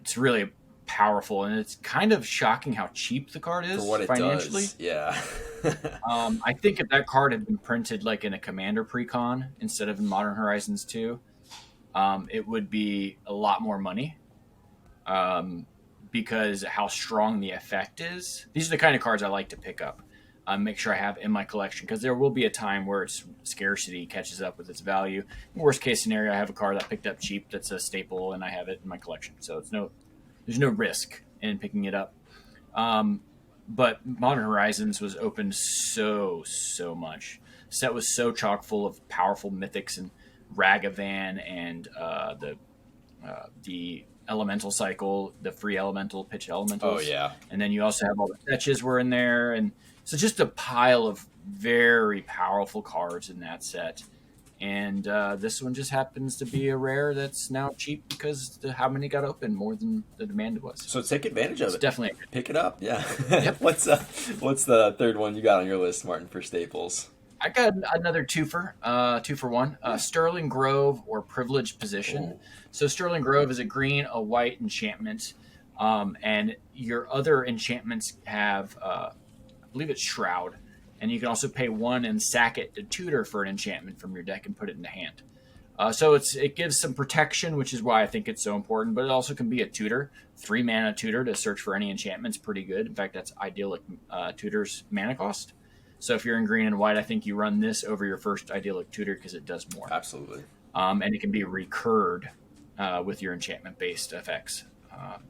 It's really powerful, and it's kind of shocking how cheap the card is for what it financially. Does. Yeah. I think if that card had been printed in a Commander Precon instead of in Modern Horizons 2, it would be a lot more money. Because how strong the effect is. These are the kind of cards I like to pick up. Make sure I have in my collection, because there will be a time where its scarcity catches up with its value. Worst case scenario, I have a card that I picked up cheap that's a staple, and I have it in my collection. So there's no risk in picking it up. But Modern Horizons was opened so much. The set was so chock full of powerful mythics and Ragavan and the elemental cycle, the free elemental pitch elementals. Oh yeah. And then you also have all the fetches were in there, and so just a pile of very powerful cards in that set. And this one just happens to be a rare that's now cheap because how many got open more than the demand was. So take advantage of it. Definitely pick it up. Yeah. Yep. What's the third one you got on your list, Martin, for staples? I got another 2 for 1. Sterling Grove or Privileged Position. Oh. So Sterling Grove is a green, a white enchantment, and your other enchantments have, I believe it's Shroud, and you can also pay 1 and sack it to tutor for an enchantment from your deck and put it in the hand. So it gives some protection, which is why I think it's so important, but it also can be a tutor. 3 mana tutor to search for any enchantment's pretty good. In fact, that's Idyllic Tutor's mana cost. So if you're in green and white, I think you run this over your first Idyllic Tutor because it does more. Absolutely. and it can be recurred with your enchantment-based effects.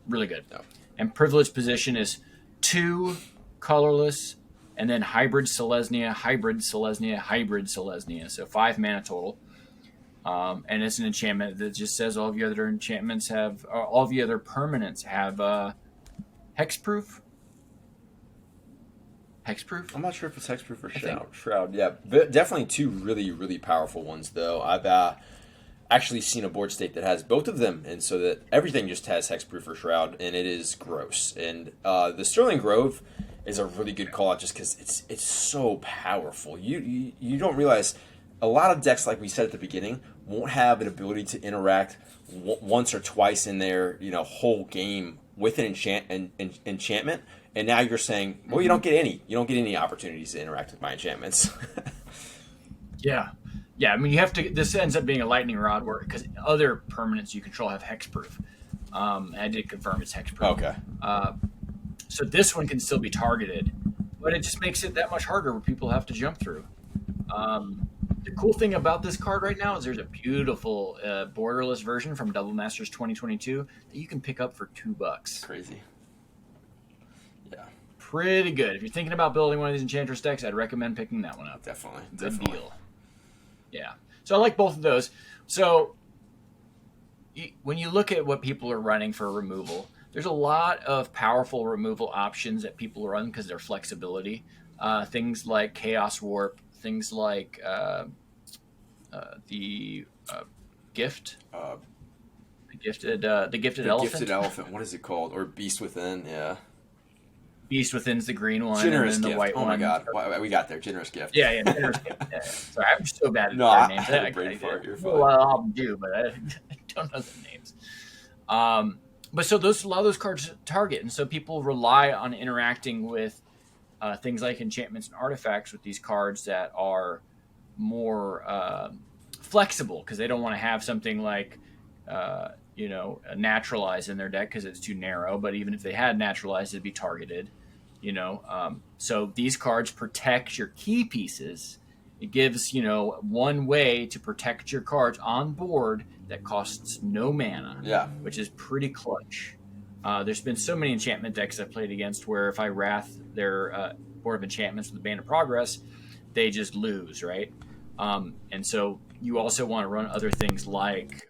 Really good. No. And privileged position is 2 colorless, and then hybrid Selesnya, hybrid Selesnya, hybrid Selesnya. So 5 mana total. And it's an enchantment that just says all of your other enchantments have, all of your other permanents have hexproof. Hexproof? I'm not sure if it's hexproof or shroud. Yeah, but definitely 2 really, really powerful ones, though. I've actually seen a board state that has both of them, and so that everything just has hexproof or shroud, and it is gross. And the Sterling Grove is a really good call out just because it's so powerful. You don't realize a lot of decks, like we said at the beginning, won't have an ability to interact once or twice in their whole game with an enchantment. And now you're saying, well, you don't get any opportunities to interact with my enchantments. Yeah. Yeah, I mean, you have to. This ends up being a lightning rod, because other permanents you control have hexproof. I did confirm it's hexproof. Okay. So this one can still be targeted, but it just makes it that much harder where people have to jump through. The cool thing about this card right now is there's a beautiful borderless version from Double Masters 2022 that you can pick up for $2. Crazy. Yeah. Pretty good. If you're thinking about building one of these Enchantress decks, I'd recommend picking that one up. Definitely. Good deal. Yeah. So I like both of those. So when you look at what people are running for removal, there's a lot of powerful removal options that people run because of their flexibility. Things like Chaos Warp, things like the gift. The gifted elephant. Gifted elephant. What is it called? Or Beast Within? Yeah. Beast Within's the green one, Generous and then the gift. white one. Oh my god, we got there. Generous gift. Yeah, Generous gift. Yeah. Sorry, I'm so bad at I names. had a brain fart. You're fine. Well, I'll do, but I don't know the names. But so a lot of those cards target, and so people rely on interacting with things like enchantments and artifacts with these cards that are more flexible because they don't want to have something like naturalize in their deck because it's too narrow. But even if they had naturalized, it'd be targeted. So these cards protect your key pieces. It gives one way to protect your cards on board that costs no mana. Yeah, which is pretty clutch. There's been so many enchantment decks I've played against where if I wrath their board of enchantments with the Band of Progress, they just lose, right? And so you also want to run other things like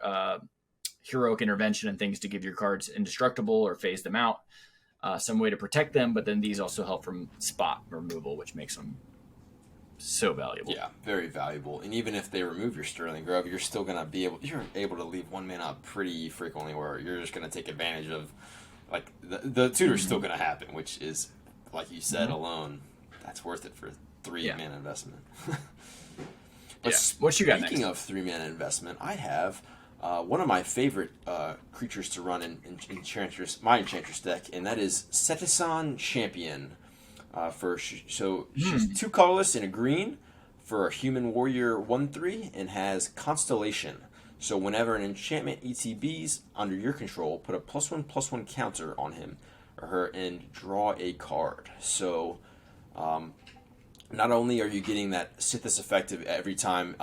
heroic intervention and things to give your cards indestructible or phase them out, some way to protect them. But then these also help from spot removal, which makes them so valuable. Yeah, very valuable. And even if they remove your Sterling Grove, you're still gonna you're able to leave 1 mana pretty frequently, where you're just gonna take advantage of, like the tutor's still gonna happen, which is, like you said, alone, that's worth it for 3 mana investment. What you got next? Speaking of 3 mana investment, I have one of my favorite creatures to run in my Enchantress deck, and that is Cetisan Champion. She's 2 colorless and a green for a human warrior 1/3 and has Constellation. So whenever an enchantment ETBs under your control, put a +1/+1 counter on him or her and draw a card. So not only are you getting that Sithis effective every time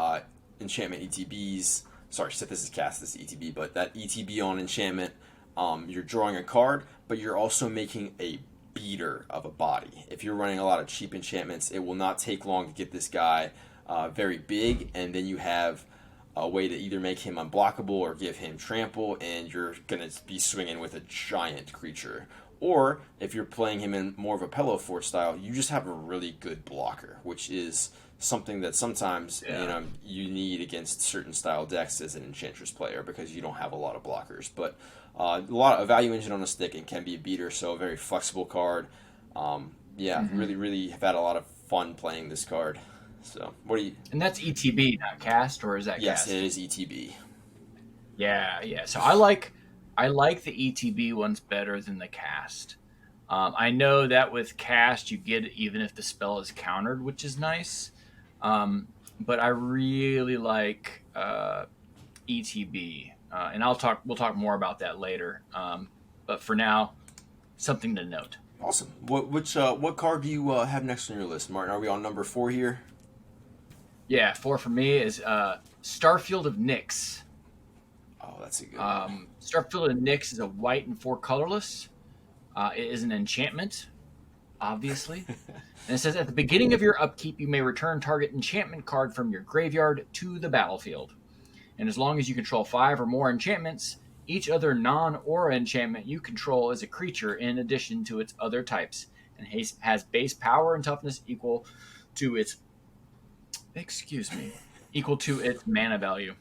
enchantment ETBs, Sithis is cast this ETB, but that ETB on enchantment, you're drawing a card, but you're also making a beater of a body. If you're running a lot of cheap enchantments, it will not take long to get this guy very big, and then you have a way to either make him unblockable or give him trample, and you're going to be swinging with a giant creature. Or if you're playing him in more of a Pillow Fort style, you just have a really good blocker, which is something that sometimes you need against certain style decks as an Enchantress player because you don't have a lot of blockers. But a lot of value engine on a stick and can be a beater, so a very flexible card. Really, really have had a lot of fun playing this card. So, what do you? And that's ETB, not cast, or is that yes, cast? Yes, it is ETB. Yeah. So I like the ETB ones better than the cast. I know that with cast you get it even if the spell is countered, which is nice. But I really like ETB, and we'll talk more about that later. But for now, something to note. Awesome. What card do you have next on your list, Martin? Are we on number 4 here? Yeah, 4 for me is Starfield of Nyx. Oh, that's a good one. Starfield of Nyx is a white and 4 colorless. It is an enchantment, obviously. And it says, at the beginning of your upkeep, you may return target enchantment card from your graveyard to the battlefield. And as long as you control 5 or more enchantments, each other non-aura enchantment you control is a creature in addition to its other types, and has base power and toughness equal to its mana value.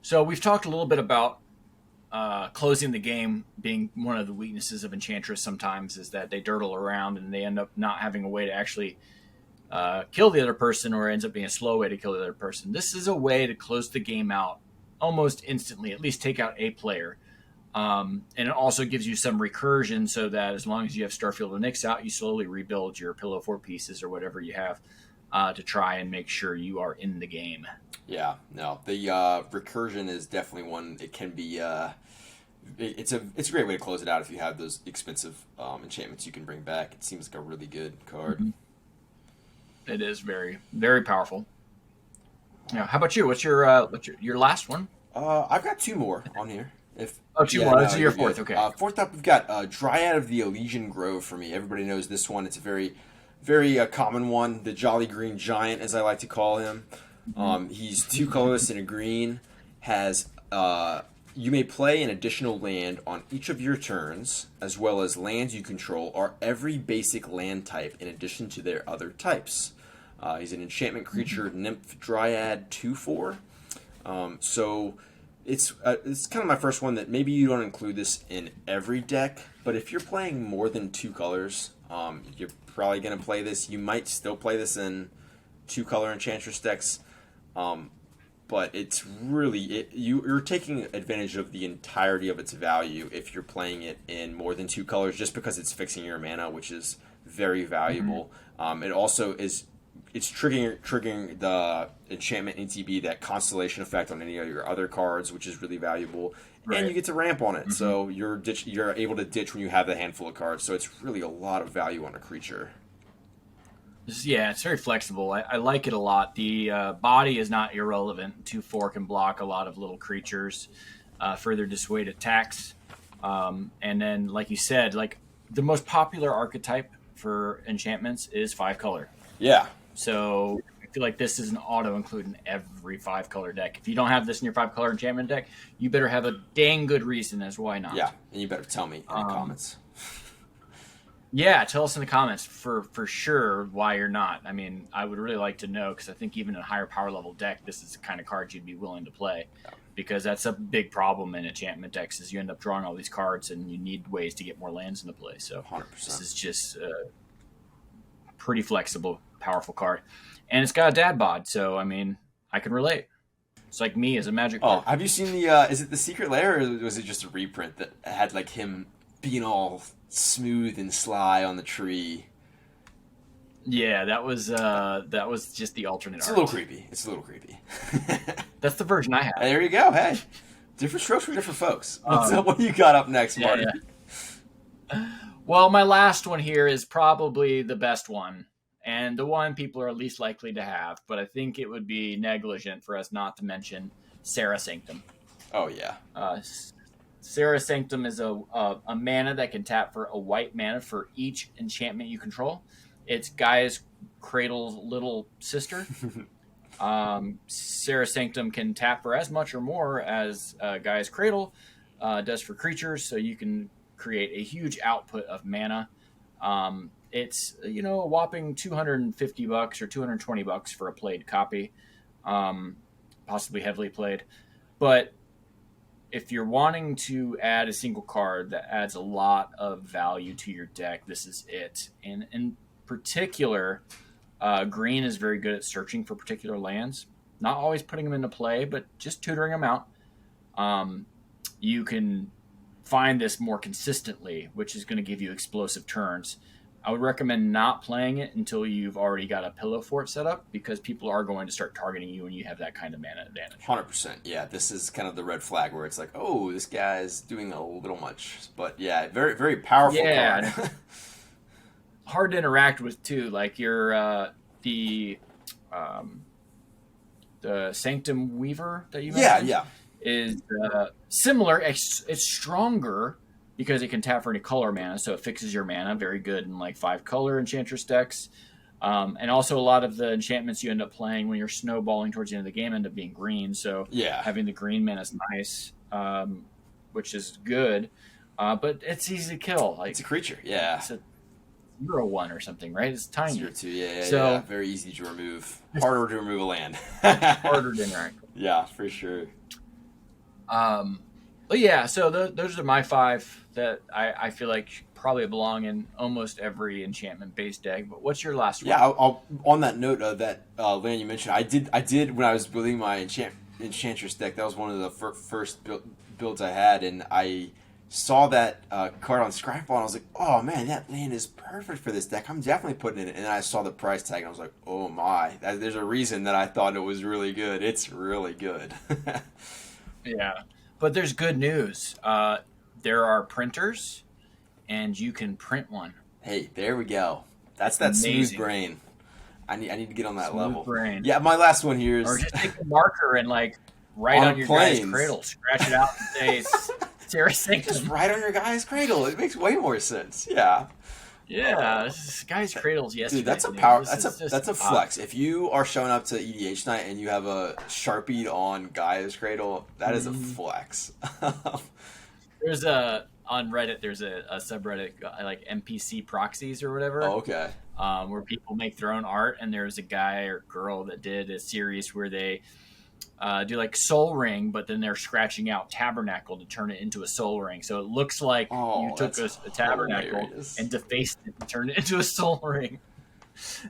So we've talked a little bit about closing the game being one of the weaknesses of Enchantress sometimes, is that they dirtle around and they end up not having a way to actually kill the other person, or ends up being a slow way to kill the other person. This is a way to close the game out almost instantly, at least take out a player. And it also gives you some recursion, so that as long as you have Starfield of Nyx out, you slowly rebuild your Pillow Fort pieces or whatever you have to try and make sure you are in the game. Yeah, no, the recursion is definitely one. It can be it's a great way to close it out if you have those expensive enchantments you can bring back. It seems like a really good card. Mm-hmm. It is very, very powerful. Yeah. How about you? What's your last one? I've got 2 more on here. Two more. This is your fourth. Good. Okay. Fourth up, we've got Dryad of the Elysian Grove for me. Everybody knows this one. It's a very, very common one. The Jolly Green Giant, as I like to call him. He's 2 colorless and a green. Has you may play an additional land on each of your turns, as well as lands you control are every basic land type in addition to their other types. He's an enchantment creature, Nymph Dryad 2/4. So it's kind of my first one that maybe you don't include this in every deck, but if you're playing more than 2 colors, you're probably going to play this. You might still play this in 2-color Enchantress decks, but it's really you're taking advantage of the entirety of its value if you're playing it in more than 2 colors, just because it's fixing your mana, which is very valuable. It also is. It's triggering the enchantment ETB, that constellation effect on any of your other cards, which is really valuable. Right. And you get to ramp on it, so you're able to ditch when you have a handful of cards. So it's really a lot of value on a creature. Yeah, it's very flexible. I like it a lot. The body is not irrelevant. 2/4 can block a lot of little creatures, further dissuade attacks, and then, like you said, like the most popular archetype for enchantments is 5-color. Yeah. So I feel like this is an auto include in every 5-color deck. If you don't have this in your 5-color enchantment deck, you better have a dang good reason as why not. Yeah, and you better tell me in the comments. Yeah, tell us in the comments for sure why you're not. I mean, I would really like to know, because I think even in a higher power level deck, this is the kind of card you'd be willing to play. Yeah. Because that's a big problem in enchantment decks, is you end up drawing all these cards and you need ways to get more lands into play. So 100%. This is just pretty flexible, powerful card. And it's got a dad bod, so I mean, I can relate. It's like me as a Magic player. Have you seen the is it the Secret Lair, or was it just a reprint that had like him being all smooth and sly on the tree? Yeah, that was just the alternate It's art. a little creepy. That's the version I have. There you go. Hey, different strokes for different folks. What do you got up next, Marty? Yeah. Well, my last one here is probably the best one, and the one people are least likely to have, but I think it would be negligent for us not to mention Serra Sanctum. Oh, yeah. Serra Sanctum is a mana that can tap for a white mana for each enchantment you control. It's Gaia's Cradle's little sister. Serra Sanctum can tap for as much or more as Gaia's Cradle does for creatures, so you can create a huge output of mana. It's a whopping $250 or $220 for a played copy, possibly heavily played. But if you're wanting to add a single card that adds a lot of value to your deck, this is it. And in particular, green is very good at searching for particular lands. Not always putting them into play, but just tutoring them out. You can find this more consistently, which is going to give you explosive turns. I would recommend not playing it until you've already got a Pillow Fort set up, because people are going to start targeting you when you have that kind of mana advantage. 100%. Yeah, this is kind of the red flag where it's like, oh, this guy's doing a little much. But yeah, very, very powerful card. Hard to interact with too. Like the the Sanctum Weaver that you Yeah, mentioned yeah. is similar. It's stronger because it can tap for any color mana, so it fixes your mana. Very good in like 5-color Enchantress decks. And also a lot of the enchantments you end up playing when you're snowballing towards the end of the game end up being green. So Yeah. having the green mana is nice, which is good. But it's easy to kill. Like It's a creature. Yeah. it's a 0/1 or something, right? It's tiny. 0/2. Yeah. So Very easy to remove. Harder to remove a land. harder to interact. Yeah, for sure. But yeah, so those are my 5 that I feel like probably belong in almost every enchantment-based deck. But what's your last one? Yeah, I'll on that note of that land you mentioned, I did when I was building my Enchantress deck. That was one of the first builds I had, and I saw that card on Scryfall, and I was like, oh man, that land is perfect for this deck. I'm definitely putting it in. And then I saw the price tag, and I was like, oh my, there's a reason that I thought it was really good. It's really good. Yeah, but there's good news. There are printers, and you can print one. Hey, there we go. That's that Amazing. smooth brain. I need to get on that Smooth level. brain. Yeah, my last one here is Or just take a marker and like write on your planes. guy's cradle, scratch it out, and say Sarah just Sanctum. right on your guy's cradle. It makes way more sense. Yeah. Yeah, this guy's cradles yesterday. Dude, that's a dude. power. This is just That's a flex. If you are showing up to EDH night and you have a Sharpie on Gaia's Cradle, that is a flex. There's on Reddit. There's a subreddit like NPC proxies or whatever. Oh, okay. Where people make their own art, and there's a guy or girl that did a series where they do like Soul Ring, but then they're scratching out Tabernacle to turn it into a Soul Ring. So it looks like you took a Tabernacle hilarious. and defaced it and turned it into a Soul Ring.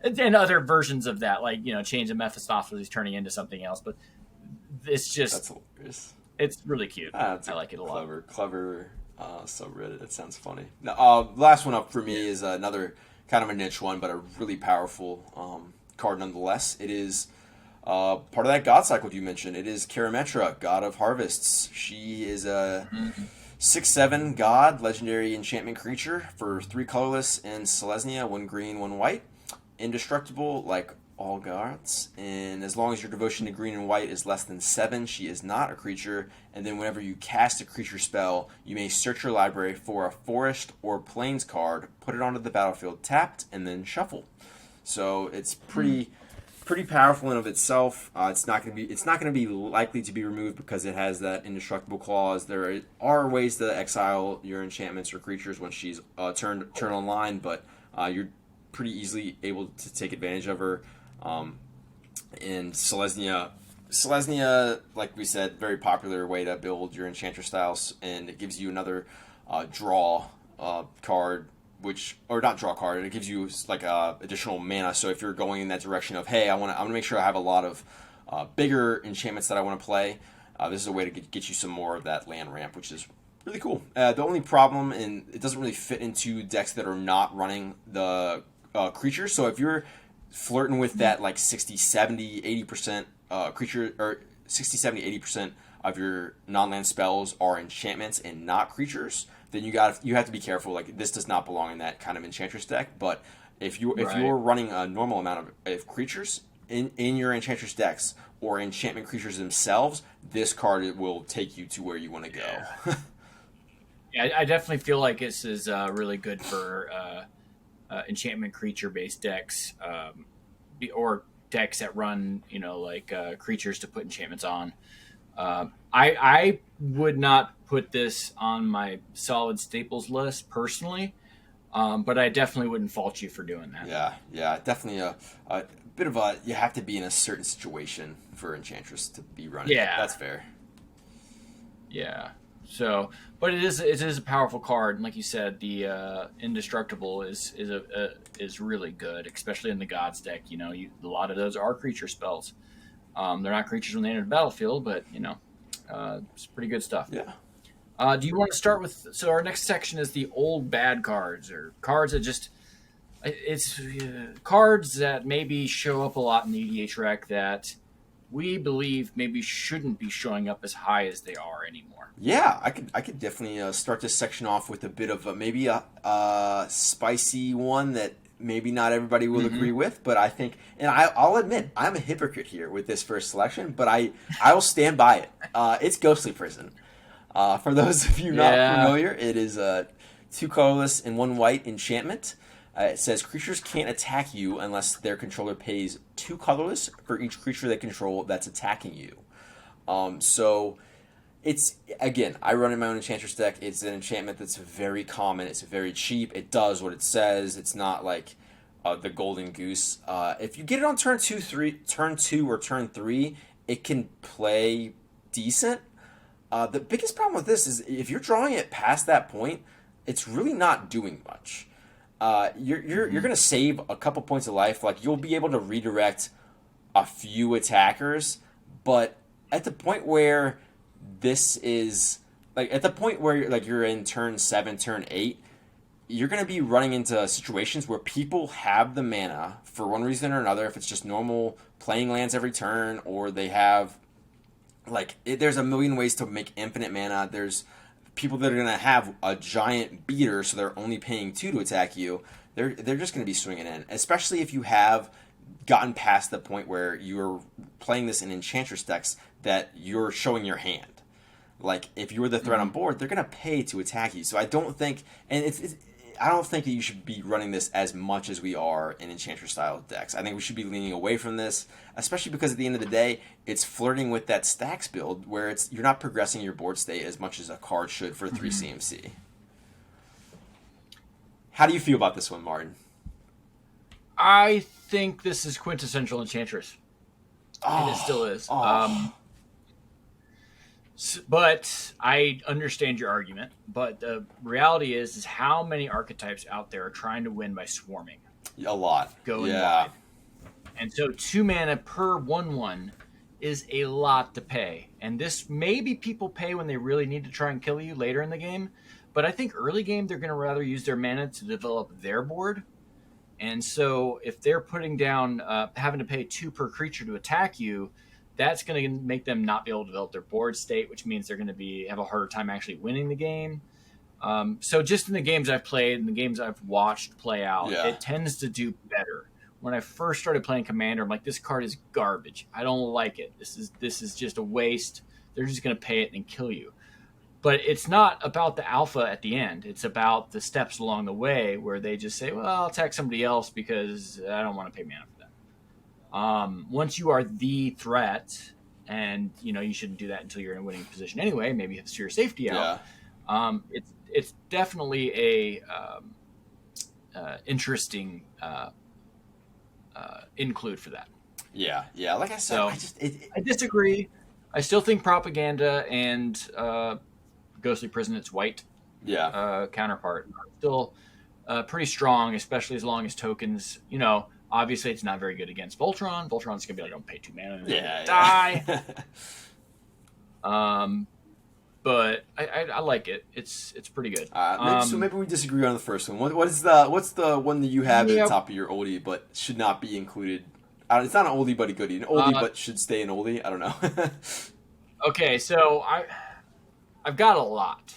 And then other versions of that, like, change of Mephistopheles turning into something else. But it's just, That's hilarious. it's really cute. I That's like it a lot. Clever subreddit. That sounds funny. Now, last one up for me is another kind of a niche one, but a really powerful card nonetheless. It is part of that God cycle you mentioned. It is Karametra, God of Harvests. She is a 6/7 God, legendary enchantment creature for 3 colorless and Selesnya, 1 green, 1 white. Indestructible, like all gods, and as long as your devotion to green and white is less than 7, she is not a creature. And then whenever you cast a creature spell, you may search your library for a forest or plains card, put it onto the battlefield tapped, and then shuffle. So it's pretty powerful in of itself. It's not going to be likely to be removed because it has that indestructible clause. There are ways to exile your enchantments or creatures when she's turned online, but you're pretty easily able to take advantage of her. And Selesnya, like we said, very popular way to build your Enchantress styles, and it gives you another draw card, or not draw card. It gives you like additional mana. So if you're going in that direction of, hey, I'm gonna make sure I have a lot of bigger enchantments that I want to play, this is a way to get you some more of that land ramp, which is really cool. The only problem, and it doesn't really fit into decks that are not running the creatures. So if you're flirting with that like 60, 70, 80% creature, or 60, 70, 80% of your non-land spells are enchantments and not creatures, then you have to be careful. Like, this does not belong in that kind of Enchantress deck. But if you're running a normal amount of creatures in your Enchantress decks or enchantment creatures themselves, this card will take you to where you want to go. Yeah, I definitely feel like this is really good for enchantment creature based decks, or decks that run creatures to put enchantments on. I would not put this on my solid staples list personally, but I definitely wouldn't fault you for doing that. Yeah, definitely a bit of you have to be in a certain situation for Enchantress to be running. Yeah, that's fair. Yeah. So, but it is a powerful card, and like you said, the indestructible is really good, especially in the Gods deck. A lot of those are creature spells. They're not creatures when they enter the battlefield, but it's pretty good stuff. Yeah. Do you want to start with? So our next section is the old bad cards, or cards that cards that maybe show up a lot in the EDH rec that we believe maybe shouldn't be showing up as high as they are anymore. Yeah, I could definitely start this section off with a bit of maybe a spicy one that maybe not everybody will Mm-hmm. agree with, but I think, and I'll admit, I'm a hypocrite here with this first selection, but I will stand by it. It's Ghostly Prison. For those of you not Yeah. familiar, it is a 2 colorless and 1 white enchantment. It says creatures can't attack you unless their controller pays 2 colorless for each creature they control that's attacking you. So it's, again, I run in my own Enchantress deck. It's an enchantment that's very common. It's very cheap. It does what it says. It's not like the Golden Goose. If you get it on turn 2 or turn 3, it can play decent. The biggest problem with this is if you're drawing it past that point, it's really not doing much. You're gonna save a couple points of life. Like you'll be able to redirect a few attackers, but at the point where this is like at the point where you're in turn 7, turn 8, you're gonna be running into situations where people have the mana for one reason or another. If it's just normal playing lands every turn, or they have there's a million ways to make infinite mana. There's people that are gonna have a giant beater, so they're only paying 2 to attack you. They're just gonna be swinging in, especially if you have gotten past the point where you're playing this in Enchantress decks that you're showing your hand. Like if you're the threat on board, they're gonna pay to attack you. So I don't think, and I don't think that you should be running this as much as we are in Enchantress style decks. I think we should be leaning away from this, especially because at the end of the day, it's flirting with that stacks build where you're not progressing your board state as much as a card should for 3 CMC. How do you feel about this one, Martin? I think this is quintessential Enchantress. And it still is. But I understand your argument. But the reality is how many archetypes out there are trying to win by swarming? A lot. Going yeah. wide. And so 2 mana per 1/1 is a lot to pay. And this maybe people pay when they really need to try and kill you later in the game. But I think early game they're going to rather use their mana to develop their board. And so if they're putting down having to pay 2 per creature to attack you, that's going to make them not be able to develop their board state, which means they're going to have a harder time actually winning the game. So just in the games I've played and the games I've watched play out, it tends to do better. When I first started playing Commander, I'm like, this card is garbage. I don't like it. This is just a waste. They're just going to pay it and kill you. But it's not about the alpha at the end. It's about the steps along the way where they just say, well, I'll attack somebody else because I don't want to pay mana for that. Once you are the threat, and you shouldn't do that until you're in a winning position anyway, maybe you have to see your safety out. It's definitely a interesting include for that. Yeah. Like I said, so I disagree. I still think Propaganda and Ghostly Prison, its white counterpart, are still pretty strong, especially as long as tokens. Obviously it's not very good against Voltron. Voltron's gonna be like, don't pay 2 mana and die. But I like it. It's pretty good. So maybe we disagree on the first one. What's the one that you have at the top of your oldie but should not be included? It's not an oldie but a goodie. An oldie but should stay an oldie. I don't know. Okay, so I've got a lot,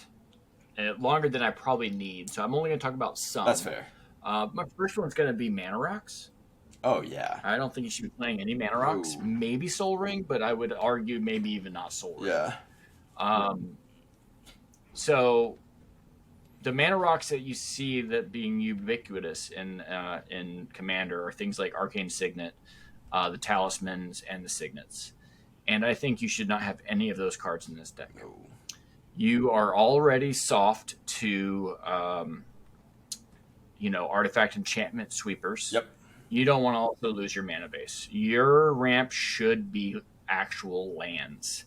longer than I probably need. So I'm only going to talk about some. That's fair. My first one's going to be Mana Rocks. Oh yeah. I don't think you should be playing any Mana Rocks. Ooh. Maybe Soul Ring, but I would argue maybe even not Soul Ring. Yeah. So the Mana Rocks that you see that being ubiquitous in Commander are things like Arcane Signet, the Talismans, and the Signets. And I think you should not have any of those cards in this deck. No. You are already soft to, artifact enchantment sweepers. Yep. You don't want to also lose your mana base. Your ramp should be actual lands.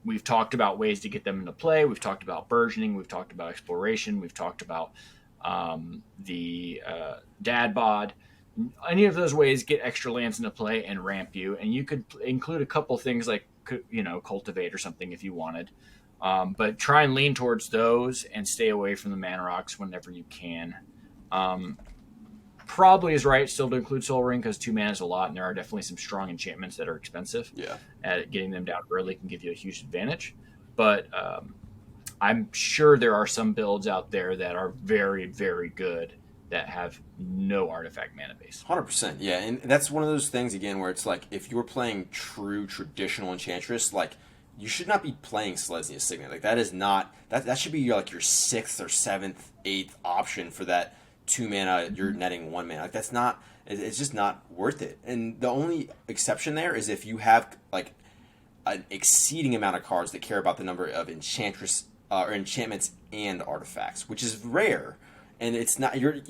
We've talked about ways to get them into play. We've talked about burgeoning. We've talked about exploration. We've talked about the dad bod. Any of those ways get extra lands into play and ramp you. And you could include a couple things like, cultivate or something if you wanted. But try and lean towards those and stay away from the Mana Rocks whenever you can. Probably is right still to include Soul Ring because 2 mana is a lot, and there are definitely some strong enchantments that are expensive. Yeah. Getting them down early can give you a huge advantage. But I'm sure there are some builds out there that are very, very good that have no artifact mana base. 100%, yeah, and that's one of those things again where it's like if you're playing true traditional Enchantress, like you should not be playing Selesnya Signet. Like that is not that should be like your 6th or 7th, 8th option for that 2 mana. You're netting 1 mana. Like that's not. It's just not worth it. And the only exception there is if you have like an exceeding amount of cards that care about the number of Enchantress or enchantments and artifacts, which is rare. And it's not you're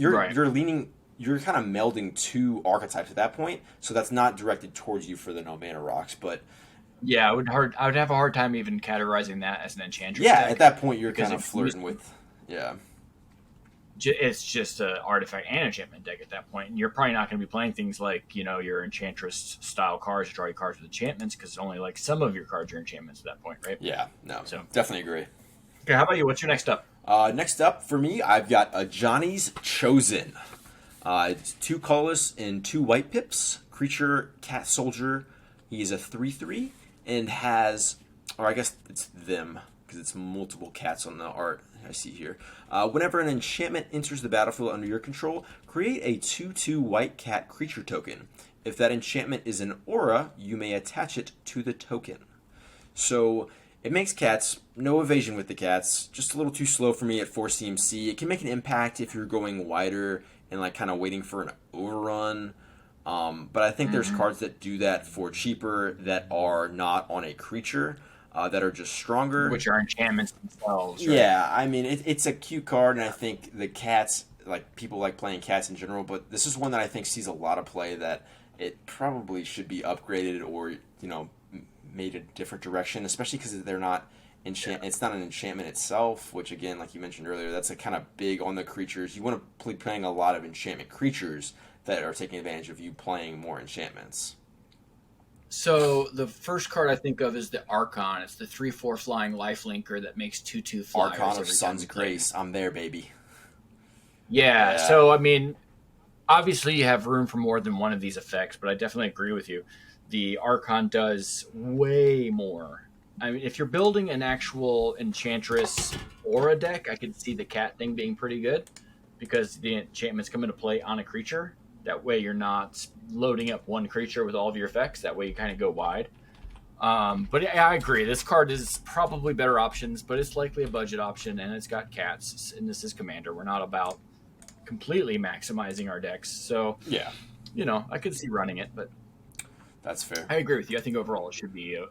leaning. You're kind of melding 2 archetypes at that point, so that's not directed towards you for the no mana rocks. But yeah, I would have a hard time even categorizing that as an Enchantress. Yeah, deck, at that point you're kind of flirting with it's just an artifact and enchantment deck at that point, and you're probably not going to be playing things like your Enchantress style cards, draw your cards with enchantments, because only like some of your cards are enchantments at that point, right? Yeah, no, so definitely agree. Okay, how about you? What's your next up? Next up for me, I've got a Johnny's Chosen. It's 2 colorless and 2 white pips. Creature, cat, soldier. He is a 3/3 and has, or I guess it's them because it's multiple cats on the art I see here. Whenever an enchantment enters the battlefield under your control, create a 2/2 white cat creature token. If that enchantment is an aura, you may attach it to the token. So it makes cats, no evasion with the cats, just a little too slow for me at 4 CMC. It can make an impact if you're going wider and like kind of waiting for an overrun. But I think there's cards that do that for cheaper that are not on a creature. That are just stronger. Which are enchantments themselves, right? Yeah, I mean, it's a cute card, and I think the cats, like, people like playing cats in general, but this is one that I think sees a lot of play that it probably should be upgraded or, made a different direction, especially because they're not it's not an enchantment itself, which, again, like you mentioned earlier, that's a kind of big on the creatures. You want to be playing a lot of enchantment creatures that are taking advantage of you playing more enchantments. So the first card I think of is the Archon. It's the 3/4 flying lifelinker that makes 2/2 flyers. Archon of Sun's Grace. I'm there, baby. Yeah. So I mean, obviously you have room for more than one of these effects, but I definitely agree with you. The Archon does way more. I mean, if you're building an actual Enchantress Aura deck, I could see the cat thing being pretty good because the enchantments come into play on a creature. That way you're not loading up one creature with all of your effects. That way you kind of go wide. But yeah, I agree. This card is probably better options, but it's likely a budget option, and it's got cats, and this is Commander. We're not about completely maximizing our decks. So, yeah, I could see running it, but that's fair. I agree with you. I think overall it should be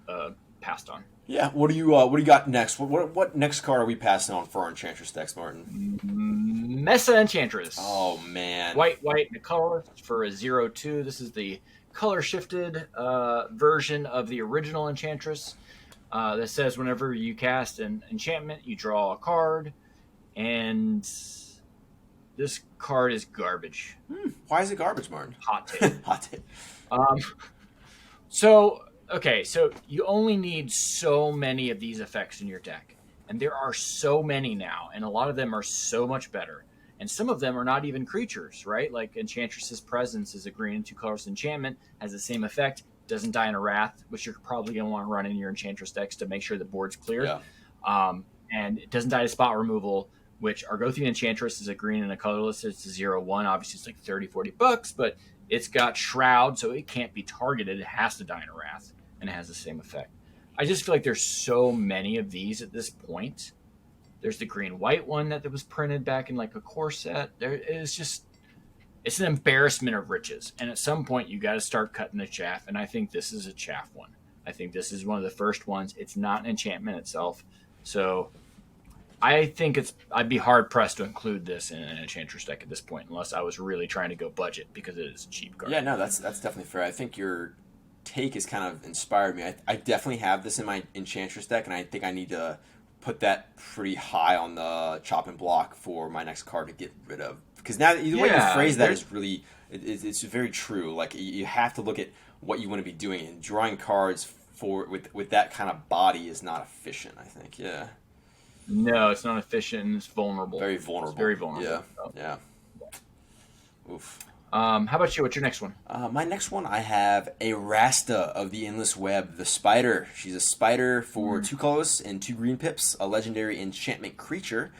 passed on. Yeah. What do you got next? What next card are we passing on for our Enchantress decks, Martin? Mesa Enchantress. Oh man. White, and a colorless for a 0/2. This is the color shifted version of the original Enchantress. That says whenever you cast an enchantment, you draw a card, and this card is garbage. Why is it garbage, Martin? Hot take. Hot take. So you only need so many of these effects in your deck. And there are so many now, and a lot of them are so much better. And some of them are not even creatures, right? Like Enchantress's Presence is a green and 2 colorless enchantment, has the same effect, doesn't die in a wrath, which you're probably going to want to run in your Enchantress decks to make sure the board's clear. Yeah. And it doesn't die to spot removal, which Argothian Enchantress is a green and a colorless. It's a 0/1. Obviously, it's like $30-$40, but it's got Shroud, so it can't be targeted. It has to die in a wrath, and it has the same effect. I just feel like there's so many of these at this point. There's the green-white one that was printed back in like a core set. It's an embarrassment of riches. And at some point, you got to start cutting the chaff. And I think this is a chaff one. I think this is one of the first ones. It's not an enchantment itself. So I think I'd be hard-pressed to include this in an Enchantress deck at this point, unless I was really trying to go budget because it is a cheap card. Yeah, no, that's definitely fair. I think your take has kind of inspired me. I definitely have this in my Enchantress deck, and I think I need to put that pretty high on the chopping block for my next card to get rid of. Because now the way you phrase that is really, it's very true. Like, you have to look at what you want to be doing, and drawing cards with that kind of body is not efficient, I think. Yeah. No, it's not efficient, and it's vulnerable. Very vulnerable. It's very vulnerable. Yeah. Yeah. Oof. How about you? What's your next one? My next one, I have a Rasta of the Endless Web, the Spider. She's a spider for 2 colorless and 2 green pips, a legendary enchantment creature.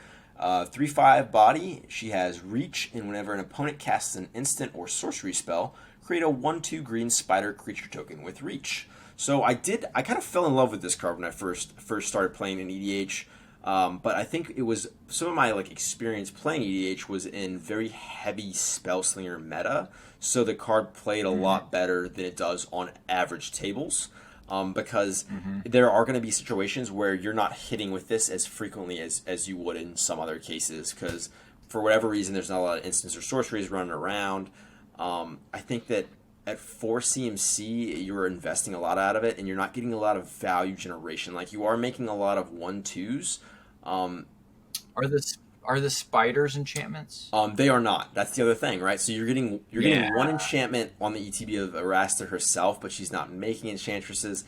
3/5 body. She has reach, and whenever an opponent casts an instant or sorcery spell, create a 1/2 green spider creature token with reach. So I kind of fell in love with this card when I first started playing in EDH. But I think it was some of my experience playing EDH was in very heavy Spellslinger meta, so the card played a lot better than it does on average tables. Because there are going to be situations where you're not hitting with this as frequently as you would in some other cases, because for whatever reason there's not a lot of instants or sorceries running around. I think that at 4 CMC you're investing a lot out of it, and you're not getting a lot of value generation. Like, you are making a lot of 1/2s. Are the spiders enchantments? They are not. That's the other thing, right? So you're getting one enchantment on the ETB of Erasta herself, but she's not making enchantresses.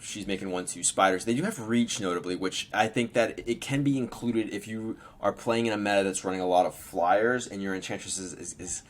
She's making 1/2 spiders. They do have reach, notably, which I think that it can be included if you are playing in a meta that's running a lot of flyers and your enchantress is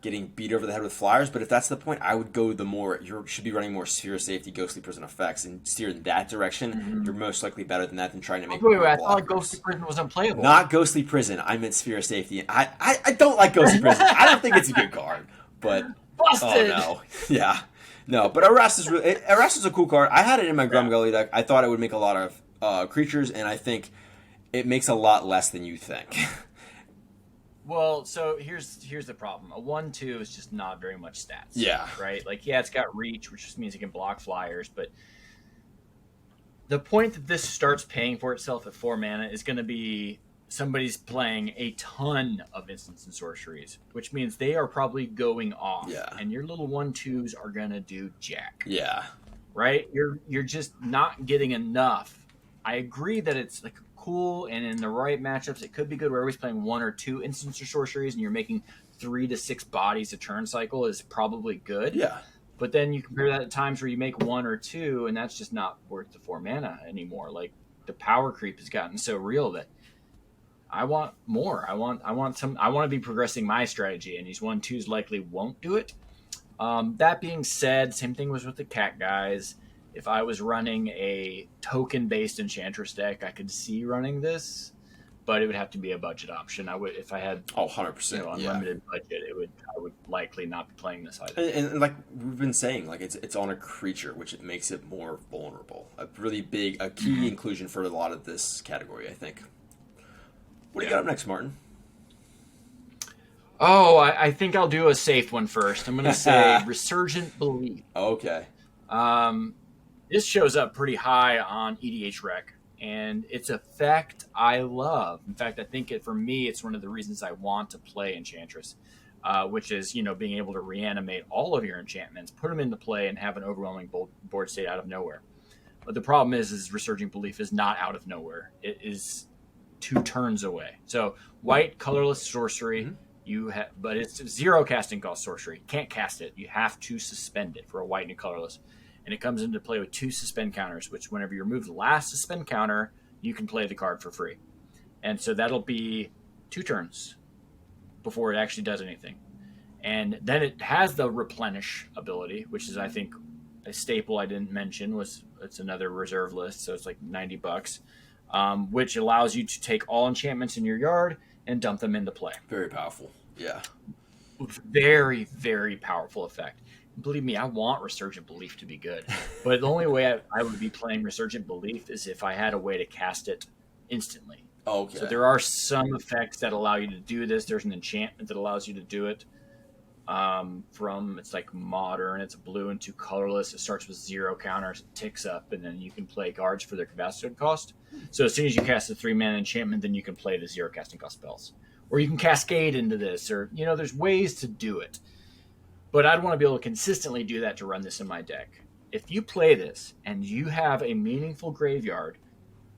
getting beat over the head with flyers. But if that's the point, I would go you should be running more Sphere of Safety, Ghostly Prison effects, and steer in that direction. You're most likely better than that than trying to make. Wait, I thought Ghostly Prison was unplayable. Not Ghostly Prison. I meant Sphere of Safety. I don't like Ghostly Prison. I don't think it's a good card. But busted. Oh no, yeah, no. But Erasta's a cool card. I had it in my Grumgully deck. I thought it would make a lot of creatures, and I think it makes a lot less than you think. Well, so here's the problem. A 1/2 is just not very much stats. Yeah. Right? It's got reach, which just means it can block flyers, but the point that this starts paying for itself at 4 mana is going to be somebody's playing a ton of instants and sorceries, which means they are probably going off. Yeah. And your little 1/2s are going to do jack. Yeah. Right? You're just not getting enough. I agree that it's cool, and in the right matchups it could be good, where everybody's playing 1 or 2 instants or sorceries and you're making 3 to 6 bodies a turn cycle is probably good. Yeah. But then you compare that to times where you make 1 or 2 and that's just not worth the 4 mana anymore. The power creep has gotten so real that I want more. I want to be progressing my strategy, and these 1/2s likely won't do it. That being said, same thing was with the cat guys. If I was running a token-based Enchantress deck, I could see running this, but it would have to be a budget option. If I had 100%, unlimited budget, I would likely not be playing this either. And like we've been saying, it's on a creature, which it makes it more vulnerable. A key inclusion for a lot of this category, I think. What do you got up next, Martin? Oh, I think I'll do a safe one first. I'm going to say Resurgent Belief. Okay. This shows up pretty high on EDH Rec, and its effect I love. In fact, I think for me, it's one of the reasons I want to play Enchantress, which is, being able to reanimate all of your enchantments, put them into play, and have an overwhelming board state out of nowhere. But the problem is Resurgent Belief is not out of nowhere. It is 2 turns away. So white, colorless sorcery, but it's 0 casting cost sorcery. Can't cast it. You have to suspend it for a white and colorless. And it comes into play with 2 suspend counters, which whenever you remove the last suspend counter, you can play the card for free. And so that'll be 2 turns before it actually does anything. And then it has the replenish ability, which is, I think, a staple I didn't mention. It's another reserve list, so it's like $90, which allows you to take all enchantments in your yard and dump them into play. Very powerful. Yeah. Very, very powerful effect. Believe me, I want Resurgent Belief to be good. But the only way I would be playing Resurgent Belief is if I had a way to cast it instantly. Okay. So there are some effects that allow you to do this. There's an enchantment that allows you to do it. It's like modern. It's blue and 2 colorless. It starts with 0 counters. It ticks up, and then you can play cards for their casting cost. So as soon as you cast a 3-mana enchantment, then you can play the 0 casting cost spells. Or you can cascade into this, or, there's ways to do it. But I'd want to be able to consistently do that to run this in my deck. If you play this and you have a meaningful graveyard,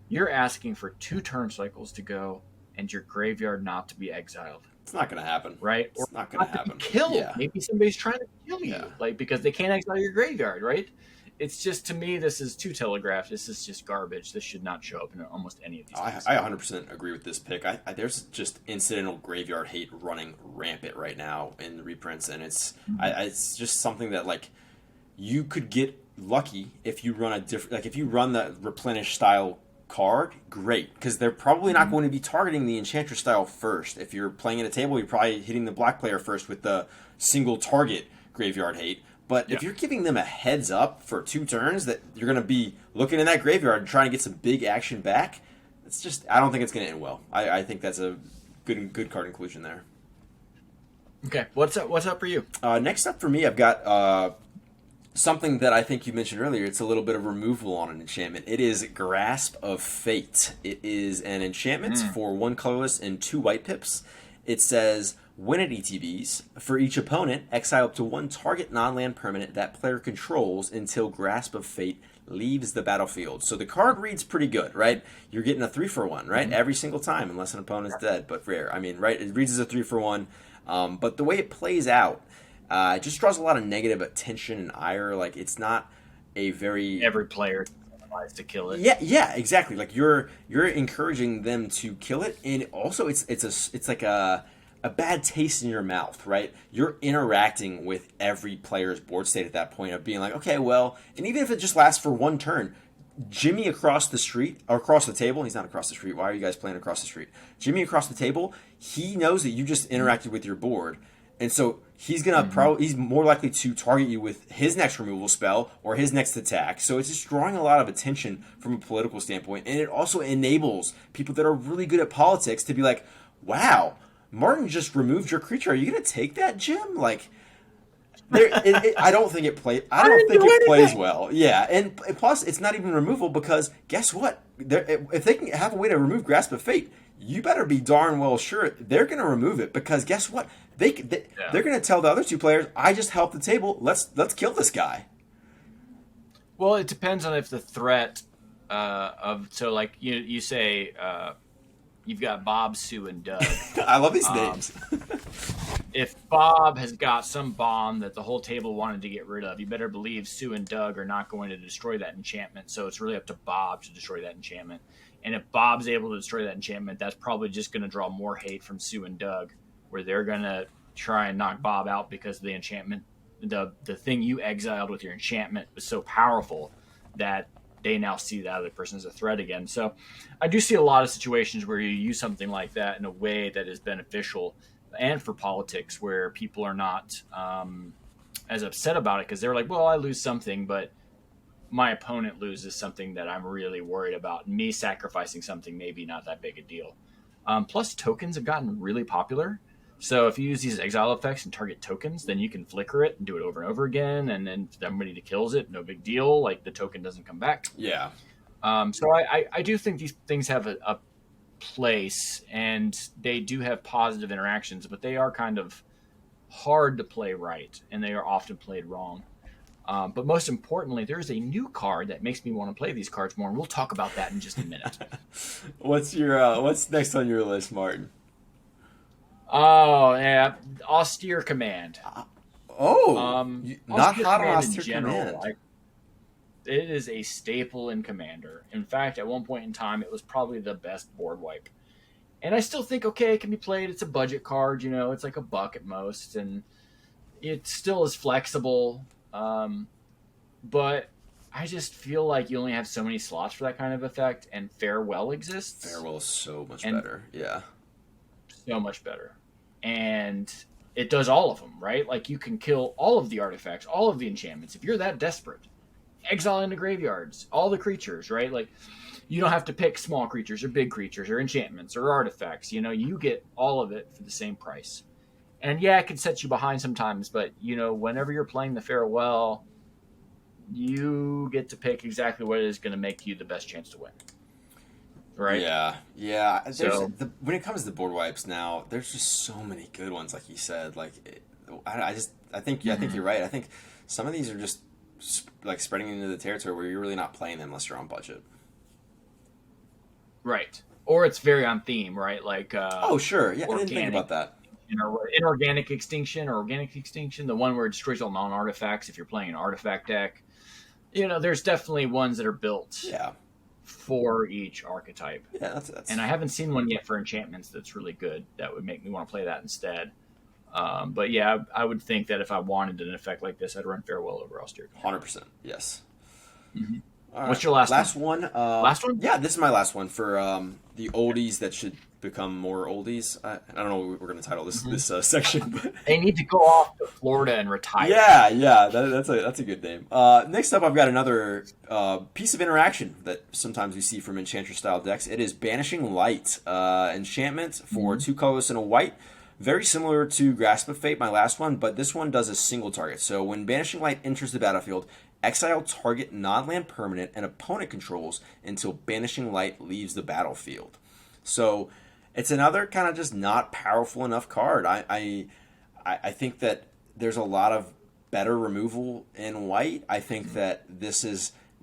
you're asking for 2 turn cycles to go and your graveyard not to be exiled. It's not going to happen. Right? It's not going to happen. Killed. Yeah. Maybe somebody's trying to kill you. Yeah. Because they can't exile your graveyard, right? It's just, to me, this is too telegraphed. This is just garbage. This should not show up in almost any of these things. I 100% agree with this pick. There's just incidental graveyard hate running rampant right now in the reprints, and it's just something that you could get lucky if you run if you run the replenish style card, great, because they're probably not going to be targeting the Enchantress style first. If you're playing at a table, you're probably hitting the black player first with the single target Graveyard Hate. But if you're giving them a heads up for 2 turns that you're going to be looking in that graveyard and trying to get some big action back, it's just, I don't think it's going to end well. I think that's a good card inclusion there. Okay, what's up for you? Next up for me, I've got something that I think you mentioned earlier. It's a little bit of removal on an enchantment. It is Grasp of Fate. It is an enchantment for 1 colorless and 2 white pips. It says, when it ETBs, for each opponent, exile up to 1 target non-land permanent that player controls until Grasp of Fate leaves the battlefield. So the card reads pretty good, right? You're getting a 3-for-1, right? Every single time, unless an opponent's dead, but rare. I mean, right? It reads as a 3-for-1. But the way it plays out, it just draws a lot of negative attention and ire. Like, it's not a very... Every player tries to kill it. Yeah, exactly. Like, you're encouraging them to kill it, and also it's like a bad taste in your mouth, right? You're interacting with every player's board state at that point of being like, okay, well, and even if it just lasts for 1 turn, Jimmy across the street, or across the table, he's not across the street, why are you guys playing across the street? Jimmy across the table, he knows that you just interacted with your board, and so he's gonna he's more likely to target you with his next removal spell or his next attack. So it's just drawing a lot of attention from a political standpoint, and it also enables people that are really good at politics to be like, wow, Martin just removed your creature. Are you gonna take that, Jim? Like, I don't think it plays. I don't think it plays well. Yeah, and plus it's not even removal because guess what? If they can have a way to remove Grasp of Fate, you better be darn well sure they're going to remove it because guess what? They're going to tell the other 2 players, "I just helped the table. Let's kill this guy." Well, it depends on if the threat so like you say you've got Bob, Sue, and Doug. I love these names. If Bob has got some bomb that the whole table wanted to get rid of, you better believe Sue and Doug are not going to destroy that enchantment. So it's really up to Bob to destroy that enchantment. And if Bob's able to destroy that enchantment, that's probably just going to draw more hate from Sue and Doug, where they're going to try and knock Bob out because of the enchantment. The thing you exiled with your enchantment was so powerful that they now see that other person as a threat again. So I do see a lot of situations where you use something like that in a way that is beneficial and for politics where people are not as upset about it because they're like, well, I lose something, but my opponent loses something that I'm really worried about. Me sacrificing something maybe not that big a deal. Plus, tokens have gotten really popular. So if you use these exile effects and target tokens, then you can flicker it and do it over and over again. And then if somebody kills it, no big deal. Like, the token doesn't come back. Yeah. So I do think these things have a place, and they do have positive interactions, but they are kind of hard to play right, and they are often played wrong. But most importantly, there's a new card that makes me want to play these cards more, and we'll talk about that in just a minute. What's next on your list, Martin? Oh, yeah, Austere Command. Not hot on Austere Command. It is a staple in Commander. In fact, at one point in time, it was probably the best board wipe. And I still think, okay, it can be played. It's a budget card, it's like $1 at most, and it still is flexible. But I just feel like you only have so many slots for that kind of effect, and Farewell exists. Farewell is so much better. Yeah. So much better. And it does all of them, right? Like, you can kill all of the artifacts, all of the enchantments. If you're that desperate, exile into graveyards, all the creatures, right? Like, you don't have to pick small creatures or big creatures or enchantments or artifacts. You get all of it for the same price. And yeah, it can set you behind sometimes, but whenever you're playing the Farewell, you get to pick exactly what is going to make you the best chance to win. Right? Yeah. When it comes to board wipes now, there's just so many good ones, like you said. Like, I think you're right. I think some of these are just like spreading into the territory where you're really not playing them unless you're on budget. Right. Or it's very on theme, right? Like, sure. Yeah, I didn't think about that. Inorganic Extinction or Organic Extinction, the one where it destroys all non-artifacts if you're playing an artifact deck. There's definitely ones that are built for each archetype. Yeah, that's... And I haven't seen one yet for enchantments that's really good. That would make me want to play that instead. But yeah, I would think that if I wanted an effect like this, I'd run Farewell over Austere. 100%, yes. Mm-hmm. All right. What's your last Last one? one. Last one? Yeah, this is my last one for the oldies that should become more oldies. I don't know what we're going to title this section, but They need to go off to Florida and retire. yeah, that's a good name. Next up, I've got another piece of interaction that sometimes we see from Enchantress style decks. It is Banishing Light, enchantment for 2 colors and a white. Very similar to Grasp of Fate, my last one, but this one does a single target. So when Banishing Light enters the battlefield, exile target non-land permanent and opponent controls until Banishing Light leaves the battlefield. So it's another kind of just not powerful enough card. I think that there's a lot of better removal in white. I think that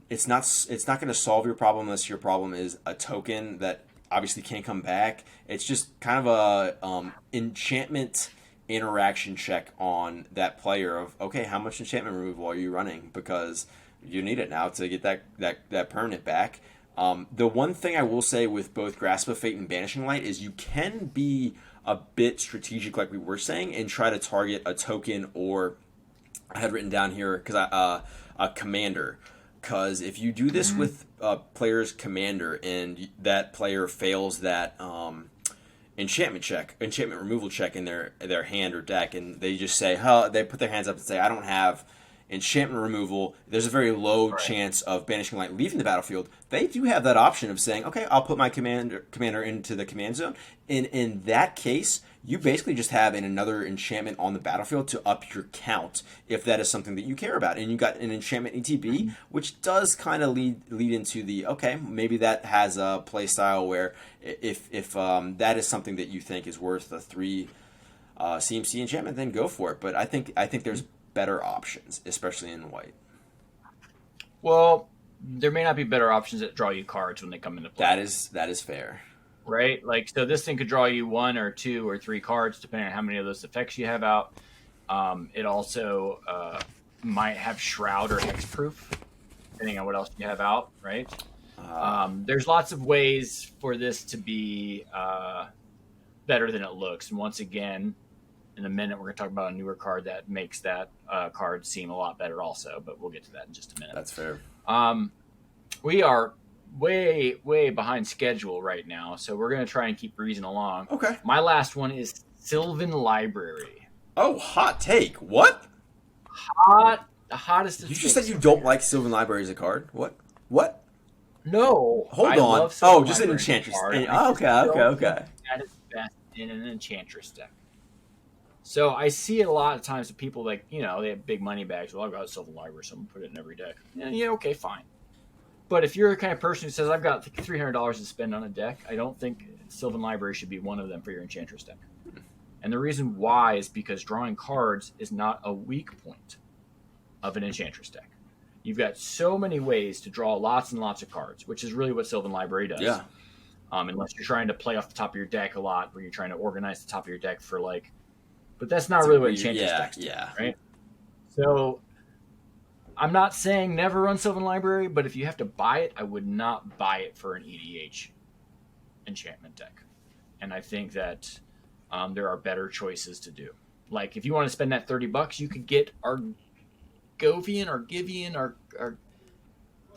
it's not going to solve your problem unless your problem is a token that obviously can't come back. It's just kind of a enchantment interaction check on that player of, okay, how much enchantment removal are you running, because you need it now to get that permanent back. The one thing I will say with both Grasp of Fate and Banishing Light is you can be a bit strategic, like we were saying, and try to target a token, or I had written down here because a commander. Because if you do this with a player's commander and that player fails that enchantment removal check in their hand or deck, and they just say, they put their hands up and say, I don't have enchantment removal, there's a very low chance of Banishing Light leaving the battlefield. They do have that option of saying, okay, I'll put my commander into the command zone. In that case, you basically just have another enchantment on the battlefield to up your count if that is something that you care about. And you got an enchantment ETB, which does kind of lead into the, okay, maybe that has a play style where if that is something that you think is worth a 3 CMC enchantment, then go for it. But I think there's better options, especially in white. Well, there may not be better options that draw you cards when they come into play. That is fair. Right? Like, so this thing could draw you 1 or 2 or 3 cards, depending on how many of those effects you have out. It also might have Shroud or Hexproof, depending on what else you have out, right? There's lots of ways for this to be better than it looks. And once again, in a minute, we're going to talk about a newer card that makes that card seem a lot better also, but we'll get to that in just a minute. That's fair. We are way behind schedule right now, so we're going to try and keep breezing along. Okay. My last one is Sylvan Library. Oh, hot take. What? The hottest. You just said you don't like Sylvan Library as a card? What? No. Hold I on. love Sylvan Just an Library Enchantress. card. Okay. That is best in an Enchantress deck. So I see it a lot of times that people, like, they have big money bags. Well, I've got a Sylvan Library, so I'm going to put it in every deck. Yeah, okay, fine. But if you're the kind of person who says, I've got $300 to spend on a deck, I don't think Sylvan Library should be one of them for your Enchantress deck. And the reason why is because drawing cards is not a weak point of an Enchantress deck. You've got so many ways to draw lots and lots of cards, which is really what Sylvan Library does. Yeah. Unless you're trying to play off the top of your deck a lot, where you're trying to organize the top of your deck for, like... But that's not really what Enchantress decks do, right? So... I'm not saying never run Sylvan Library, but if you have to buy it, I would not buy it for an EDH enchantment deck. And I think that there are better choices to do. Like, if you want to spend that $30, you could get Argivian or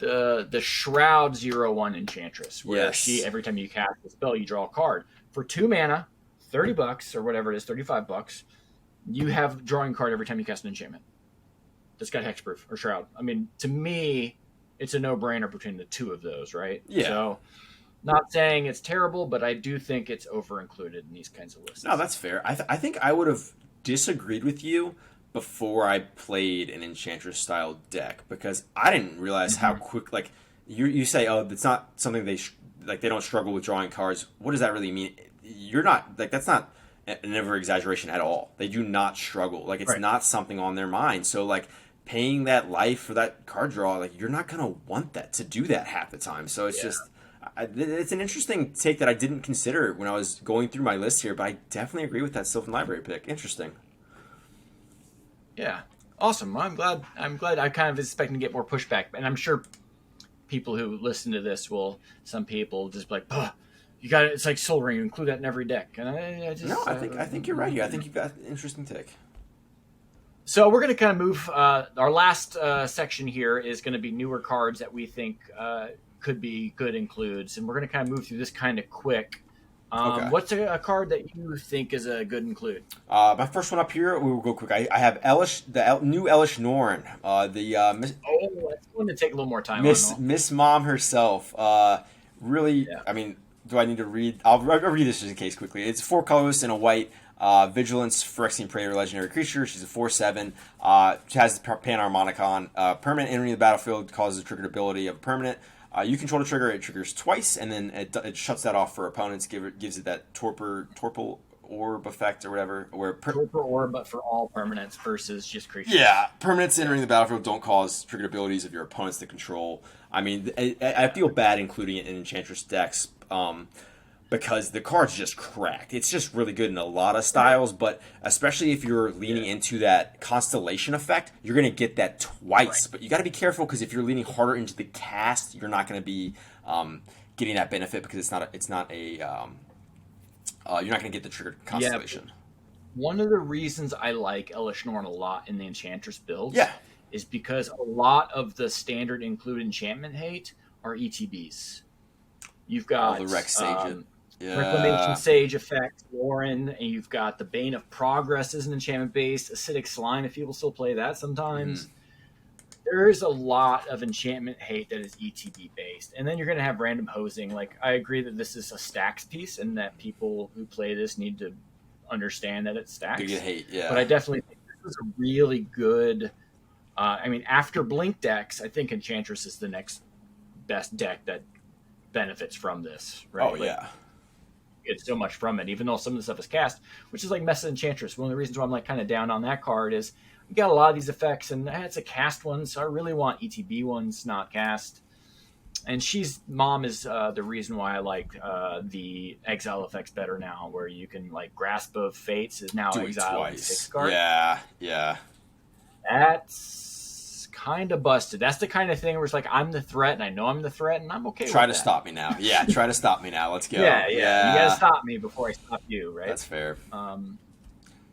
the Shroud 0/1 Enchantress, where she, every time you cast a spell, you draw a card. For 2 mana, $30 or whatever it is, $35, you have drawing card every time you cast an enchantment that's got Hexproof or Shroud. I mean, to me, it's a no-brainer between the two of those, right? Yeah. So, not saying it's terrible, but I do think it's over-included in these kinds of lists. No, that's fair. I think I would have disagreed with you before I played an Enchantress-style deck, because I didn't realize how quick, like, you say, oh, it's not something they don't struggle with drawing cards. What does that really mean? You're not, like, that's not an over-exaggeration at all. They do not struggle. Like, it's not something on their mind. So, like, paying that life for that card draw, like, you're not going to want that to do that half the time. So it's just, it's an interesting take that I didn't consider when I was going through my list here, but I definitely agree with that Sylvan Library pick. Interesting. Yeah. Awesome. I'm glad. I kind of expecting to get more pushback, and I'm sure people who listen to this some people just be like, you got it. It's like Soul Ring. You include that in every deck. And I think you're right here. I think you've got an interesting take. So we're going to kind of move. Our last section here is going to be newer cards that we think could be good includes, and we're going to kind of move through this kind of quick. Okay. What's a card that you think is a good include? My first one up here, we will go quick. I have new Elish Norn, Oh, that's going to take a little more time. Miss Mom herself. Really, Yeah. I mean, do I need to read? I'll read this just in case quickly. It's 4 colors and a white. Vigilance, Phyrexian Praetor, legendary creature. She's a 4/7. She has the Panharmonicon. Permanent entering the battlefield causes a triggered ability of a permanent. You control the trigger. It triggers twice, and then it shuts that off for opponents. Gives it that torpor orb effect or whatever. Torpor orb, but for all permanents versus just creatures. Yeah, permanents entering the battlefield don't cause triggered abilities of your opponents to control. I mean, I feel bad including it in Enchantress decks. Because the card's just cracked. It's just really good in a lot of styles, but especially if you're leaning into that constellation effect, you're going to get that twice. Right. But you got to be careful because if you're leaning harder into the cast, you're not going to be getting that benefit because you're not going to get the triggered constellation. Yeah. One of the reasons I like Elish Norn a lot in the Enchantress builds is because a lot of the standard include enchantment hate are ETBs. You've got the Rex Sage. Reclamation Sage effect, Warren, and you've got the Bane of Progress as an enchantment base, Acidic Slime if people still play that sometimes. There's a lot of enchantment hate that is ETB based. And then you're going to have random hosing. Like, I agree that this is a stacks piece and that people who play this need to understand that it's stacks. You get hate, yeah. But I definitely think this is a really good... after Blink decks, I think Enchantress is the next best deck that benefits from this, right? Oh, yeah. Get so much from it, even though some of the stuff is cast, which is like Mesa Enchantress. One of the reasons why I'm like kind of down on that card is you got a lot of these effects, and it's a cast one, so I really want ETB ones, not cast. And Mom is the reason why I like the exile effects better now, where you can like Grasp of Fates is now exile 6 card. Yeah. That's kind of busted. That's the kind of thing where it's like I'm the threat and I know I'm the threat and I'm okay with that. Try to stop me now. Yeah, try to stop me now. Let's go. Yeah. You gotta stop me before I stop you, right? That's fair.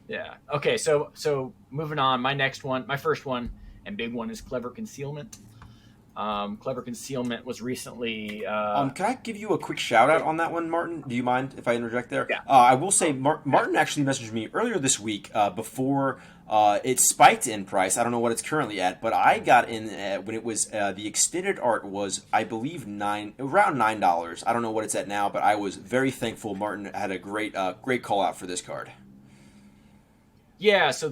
Yeah. Okay, so moving on, my first one and big one is Clever Concealment. Clever Concealment was recently can I give you a quick shout out on that one, Martin? Do you mind if I interject there? Yeah. I will say Martin actually messaged me earlier this week before it spiked in price. I don't know what it's currently at, but I got in when it was the extended art was, I believe, around $9. I don't know what it's at now, but I was very thankful Martin had a great call out for this card. Yeah, so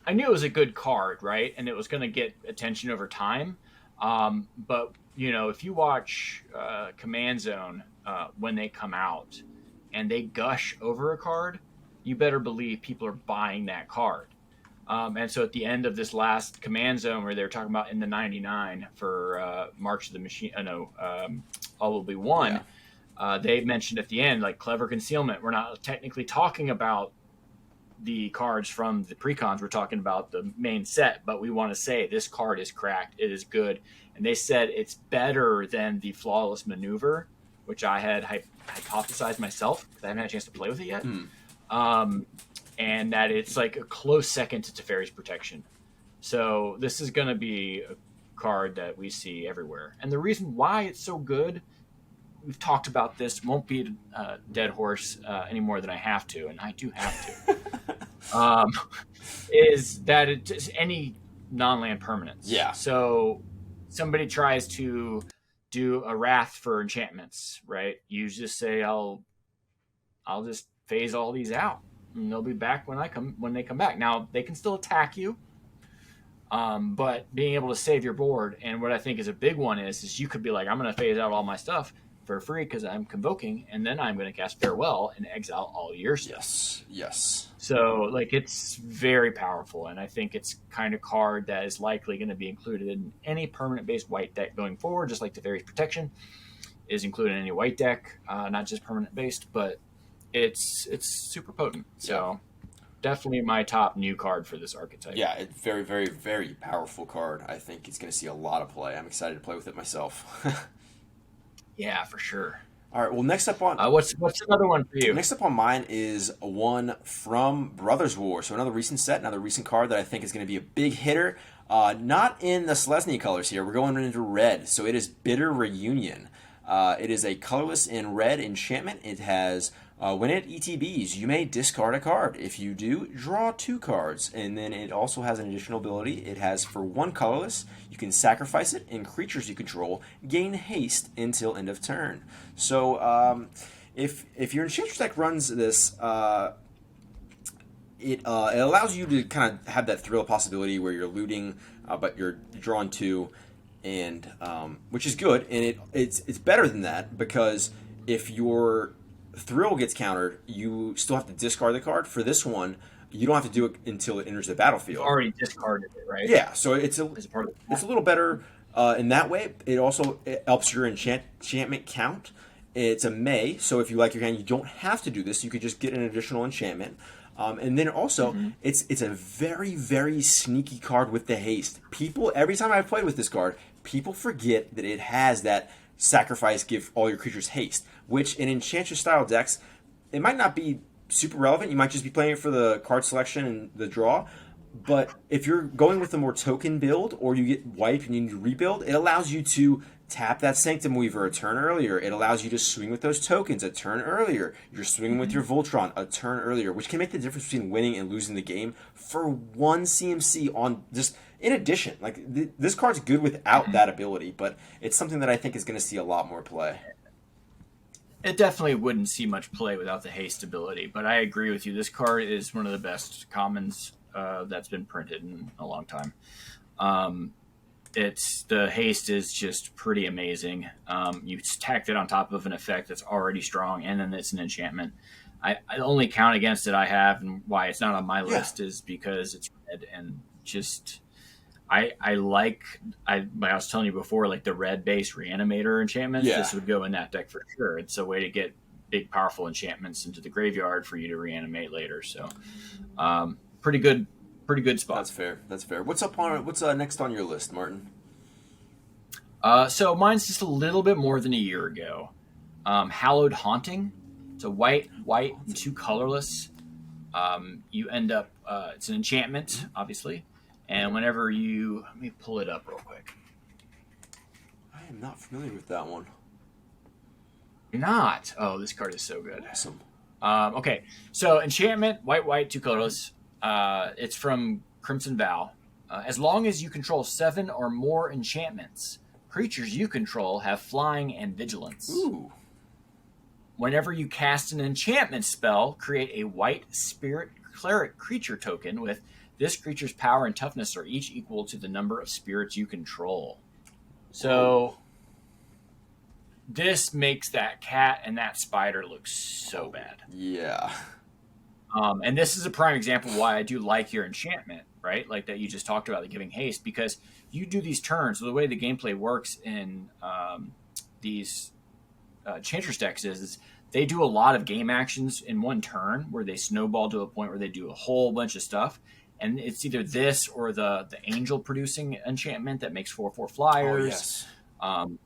I knew it was a good card, right? And it was going to get attention over time. But if you watch Command Zone when they come out and they gush over a card, you better believe people are buying that card. And so at the end of this last Command Zone where they're talking about in the 99 for March of the Machine, All Will Be One, they mentioned at the end, like Clever Concealment. We're not technically talking about the cards from the precons, we're talking about the main set, but we want to say this card is cracked, it is good, and they said it's better than the Flawless Maneuver, which I had hypothesized myself because I haven't had a chance to play with it yet. And that it's like a close second to Teferi's Protection. So this is going to be a card that we see everywhere, and the reason why it's so good, we've talked about this, won't be a dead horse any more than I have to, and I do have to, is that it's any non-land permanence. Yeah. So somebody tries to do a wrath for enchantments, right? You just say, I'll just phase all these out, and they'll be back when they come back. Now, they can still attack you, but being able to save your board, and what I think is a big one is you could be like, I'm going to phase out all my stuff for free because I'm convoking, and then I'm going to cast Farewell and exile all your stuff. Yes. So, it's very powerful, and I think it's kind of card that is likely going to be included in any permanent-based white deck going forward, just like Teferi's Protection is included in any white deck, not just permanent-based, but it's super potent. So, definitely my top new card for this archetype. Yeah, it's very, very, very powerful card. I think it's going to see a lot of play. I'm excited to play with it myself. Yeah, for sure. All right. Well, What's another one for you? next up on mine is one from Brothers War. So another recent set, another recent card that I think is going to be a big hitter. Not in the Selesny colors here. We're going into red. So it is Bitter Reunion. It is a colorless in red enchantment. It has when it ETBs, you may discard a card. If you do, draw 2 cards. And then it also has an additional ability. It has for 1 colorless, you can sacrifice it, and creatures you control gain haste until end of turn. So if your Enchantress deck runs this, it allows you to kind of have that thrill possibility where you're looting, but you're drawing 2, and which is good. And it's better than that, because if your thrill gets countered, you still have to discard the card. For this one, you don't have to do it until it enters the You've battlefield. already discarded it, right? Yeah, so it's As a part of a little better in that way. It helps your enchantment count. It's a May, so if you like your hand, you don't have to do this. You could just get an additional enchantment. And then also, it's a very, very sneaky card with the haste. People, every time I've played with this card, people forget that it has that sacrifice, give all your creatures haste, which in Enchantress style decks, it might not be super relevant. You might just be playing it for the card selection and the draw. But if you're going with a more token build, or you get wiped and you need to rebuild, it allows you to tap that Sanctum Weaver a turn earlier. It allows you to swing with those tokens a turn earlier. You're swinging with your Voltron a turn earlier, which can make the difference between winning and losing the game for 1 CMC on just in addition. Like this card's good without that ability, but it's something that I think is going to see a lot more play. It definitely wouldn't see much play without the haste ability, but I agree with you. This card is one of the best commons that's been printed in a long time. The haste is just pretty amazing. You tacked it on top of an effect that's already strong, and then it's an enchantment. I the only count against it I have, and why it's not on my list, is because it's red, and just I was telling you before, like the red base reanimator enchantments. Yeah. This would go in that deck for sure. It's a way to get big, powerful enchantments into the graveyard for you to reanimate later. So, pretty good spot. That's fair. What's next on your list, Martin? So mine's just a little bit more than a year ago. Hallowed Haunting. It's a white, and 2 colorless. You end up. It's an enchantment, obviously. And whenever let me pull it up real quick. I am not familiar with that one. You're not. Oh, this card is so good. Awesome. Okay, so enchantment, white, 2 colorless. It's from Crimson Vow. As long as you control 7 or more enchantments, creatures you control have flying and vigilance. Ooh. Whenever you cast an enchantment spell, create a white spirit cleric creature token with this creature's power and toughness are each equal to the number of spirits you control. So this makes that cat and that spider look so bad. Yeah. And this is a prime example of why I do like your enchantment, right? Like that you just talked about, the giving haste, because you do these turns. So the way the gameplay works in these Enchantress decks is they do a lot of game actions in one turn where they snowball to a point where they do a whole bunch of stuff. And it's either this or the angel producing enchantment that makes 4/4 flyers. Oh, yes.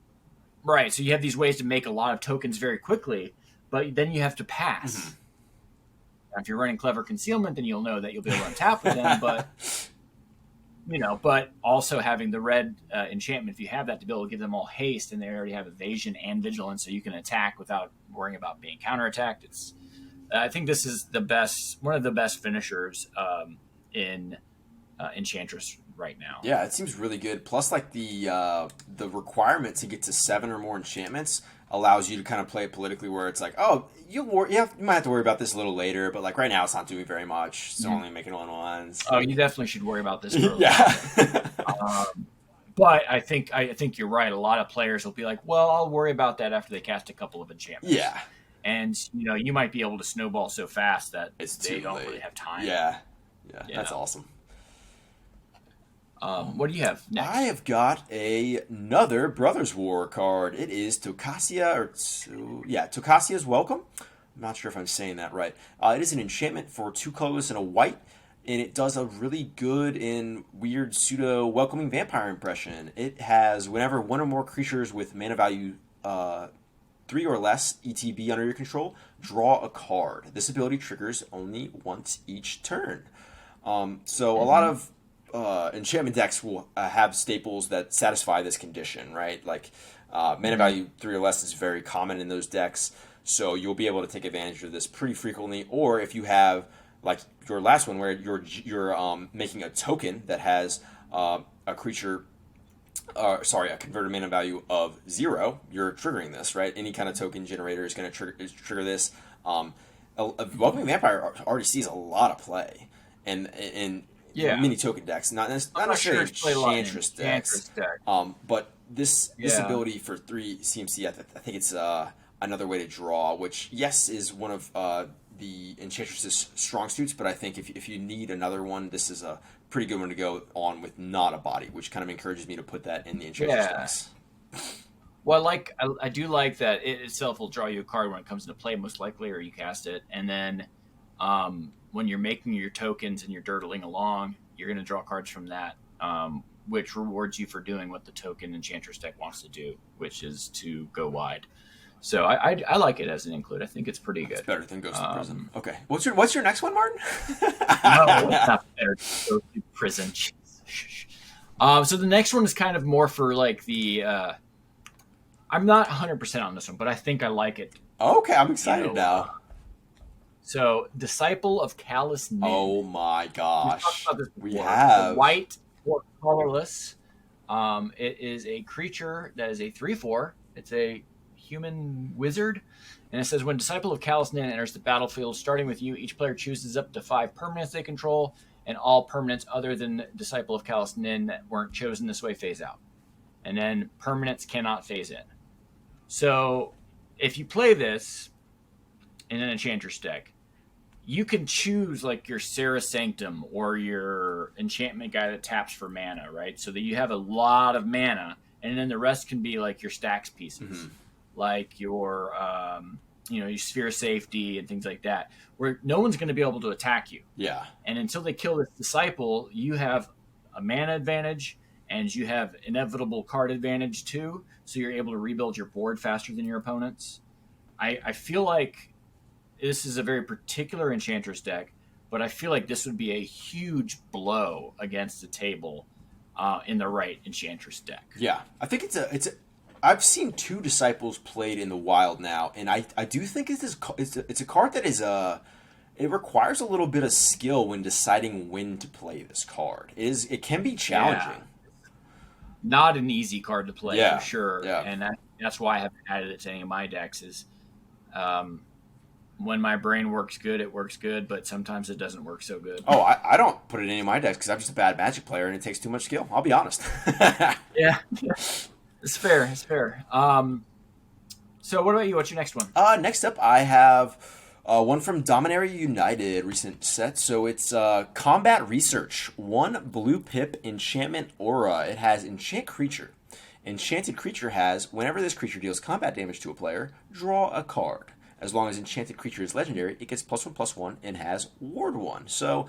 Right. So you have these ways to make a lot of tokens very quickly, but then you have to pass. Mm-hmm. Now, if you're running Clever Concealment, then you'll know that you'll be able to untap with them. But also having the red enchantment, if you have that, to be able to give them all haste, and they already have evasion and vigilance, so you can attack without worrying about being counterattacked. I think this is one of the best finishers in Enchantress right now. Yeah, it seems really good. Plus, like the requirement to get to 7 or more enchantments allows you to kind of play it politically, where it's like, oh, you might have to worry about this a little later, but like right now, it's not doing very much. It's only making 1/1s. Oh, you definitely should worry about this early. Yeah. But I think you're right. A lot of players will be like, well, I'll worry about that after they cast a couple of enchantments. Yeah. And you might be able to snowball so fast that they don't late. really have time. Yeah, that's awesome. What do you have next? I have got another Brothers War card. It is Tocasia's Welcome. I'm not sure if I'm saying that right. It is an enchantment for 2 colorless and a white, and it does a really good and weird pseudo welcoming vampire impression. It has whenever 1 or more creatures with mana value 3 or less ETB under your control, draw a card. This ability triggers only once each turn. So a lot of enchantment decks will have staples that satisfy this condition, right? Like mana value 3 or less is very common in those decks, so you'll be able to take advantage of this pretty frequently. Or if you have like your last one where you're making a token that has a creature, a converted mana value of 0, you're triggering this, right? Any kind of token generator is going to trigger this. A Welcoming Vampire already sees a lot of play in mini token decks, not necessarily Enchantress decks. But this ability for 3 CMC, I think it's another way to draw, which is one of the Enchantress's strong suits, but I think if you need another one, this is a pretty good one to go on with not a body, which kind of encourages me to put that in the Enchantress decks. Well, I do like that it itself will draw you a card when it comes into play, most likely, or you cast it, and then when you're making your tokens and you're dirtling along, you're going to draw cards from that, which rewards you for doing what the token Enchantress deck wants to do, which is to go wide. So I like it as an include. I think it's pretty good. It's better than Ghost of Prison. Okay. What's your next one, Martin? No, it's not better than Ghost of Prison. So the next one is kind of more for like the... I'm not 100% on this one, but I think I like it. Okay, I'm excited now. So, Disciple of Callous Nin. Oh my gosh. We have. White or colorless. It is a creature that is a 3/4. It's a human wizard. And it says, when Disciple of Callous Nin enters the battlefield, starting with you, each player chooses up to 5 permanents they control, and all permanents other than Disciple of Callous Nin that weren't chosen this way phase out. And then permanents cannot phase in. So, if you play this in an Enchantress deck, you can choose like your Serra Sanctum or your enchantment guy that taps for mana, right? So that you have a lot of mana, and then the rest can be like your stacks pieces, like your your Sphere of Safety and things like that, where no one's going to be able to attack you. Yeah. And until they kill this Disciple, you have a mana advantage, and you have inevitable card advantage too, so you're able to rebuild your board faster than your opponents. I feel like this is a very particular Enchantress deck, but I feel like this would be a huge blow against the table in the right Enchantress deck. Yeah, I think it's a. I've seen 2 Disciples played in the wild now, and I do think it's a card that is it requires a little bit of skill when deciding when to play this card. It can be challenging. Yeah. Not an easy card to play for sure, and that's why I haven't added it to any of my decks. Is when my brain works good, it works good, but sometimes it doesn't work so good. Oh, I don't put it in any of my decks because I'm just a bad Magic player and it takes too much skill. I'll be honest. Yeah, it's fair. It's fair. So what about you? What's your next one? Next up, I have one from Dominaria United, recent set. So it's Combat Research. 1 blue pip enchantment aura. It has enchant creature. Enchanted creature has, whenever this creature deals combat damage to a player, draw a card. As long as enchanted creature is legendary, it gets +1/+1 and has ward 1. So,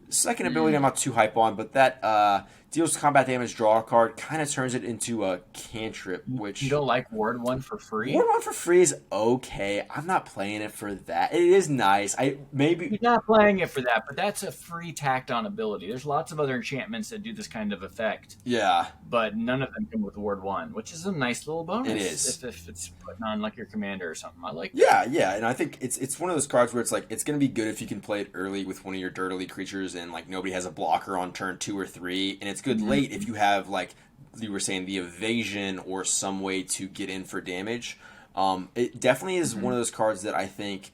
second ability I'm not too hype on, but that deals combat damage, draw a card, kind of turns it into a cantrip, which... You don't like ward 1 for free? Ward 1 for free is okay. I'm not playing it for that. It is nice. You're not playing it for that, but that's a free tacked on ability. There's lots of other enchantments that do this kind of effect. Yeah. But none of them come with ward 1, which is a nice little bonus. It is. If it's putting on like your commander or something. I like that. Yeah, and I think it's one of those cards where it's like, it's going to be good if you can play it early with one of your dirtily creatures and like nobody has a blocker on turn 2 or 3, and it's good late if you have, like you were saying, the evasion or some way to get in for damage. It definitely is one of those cards that I think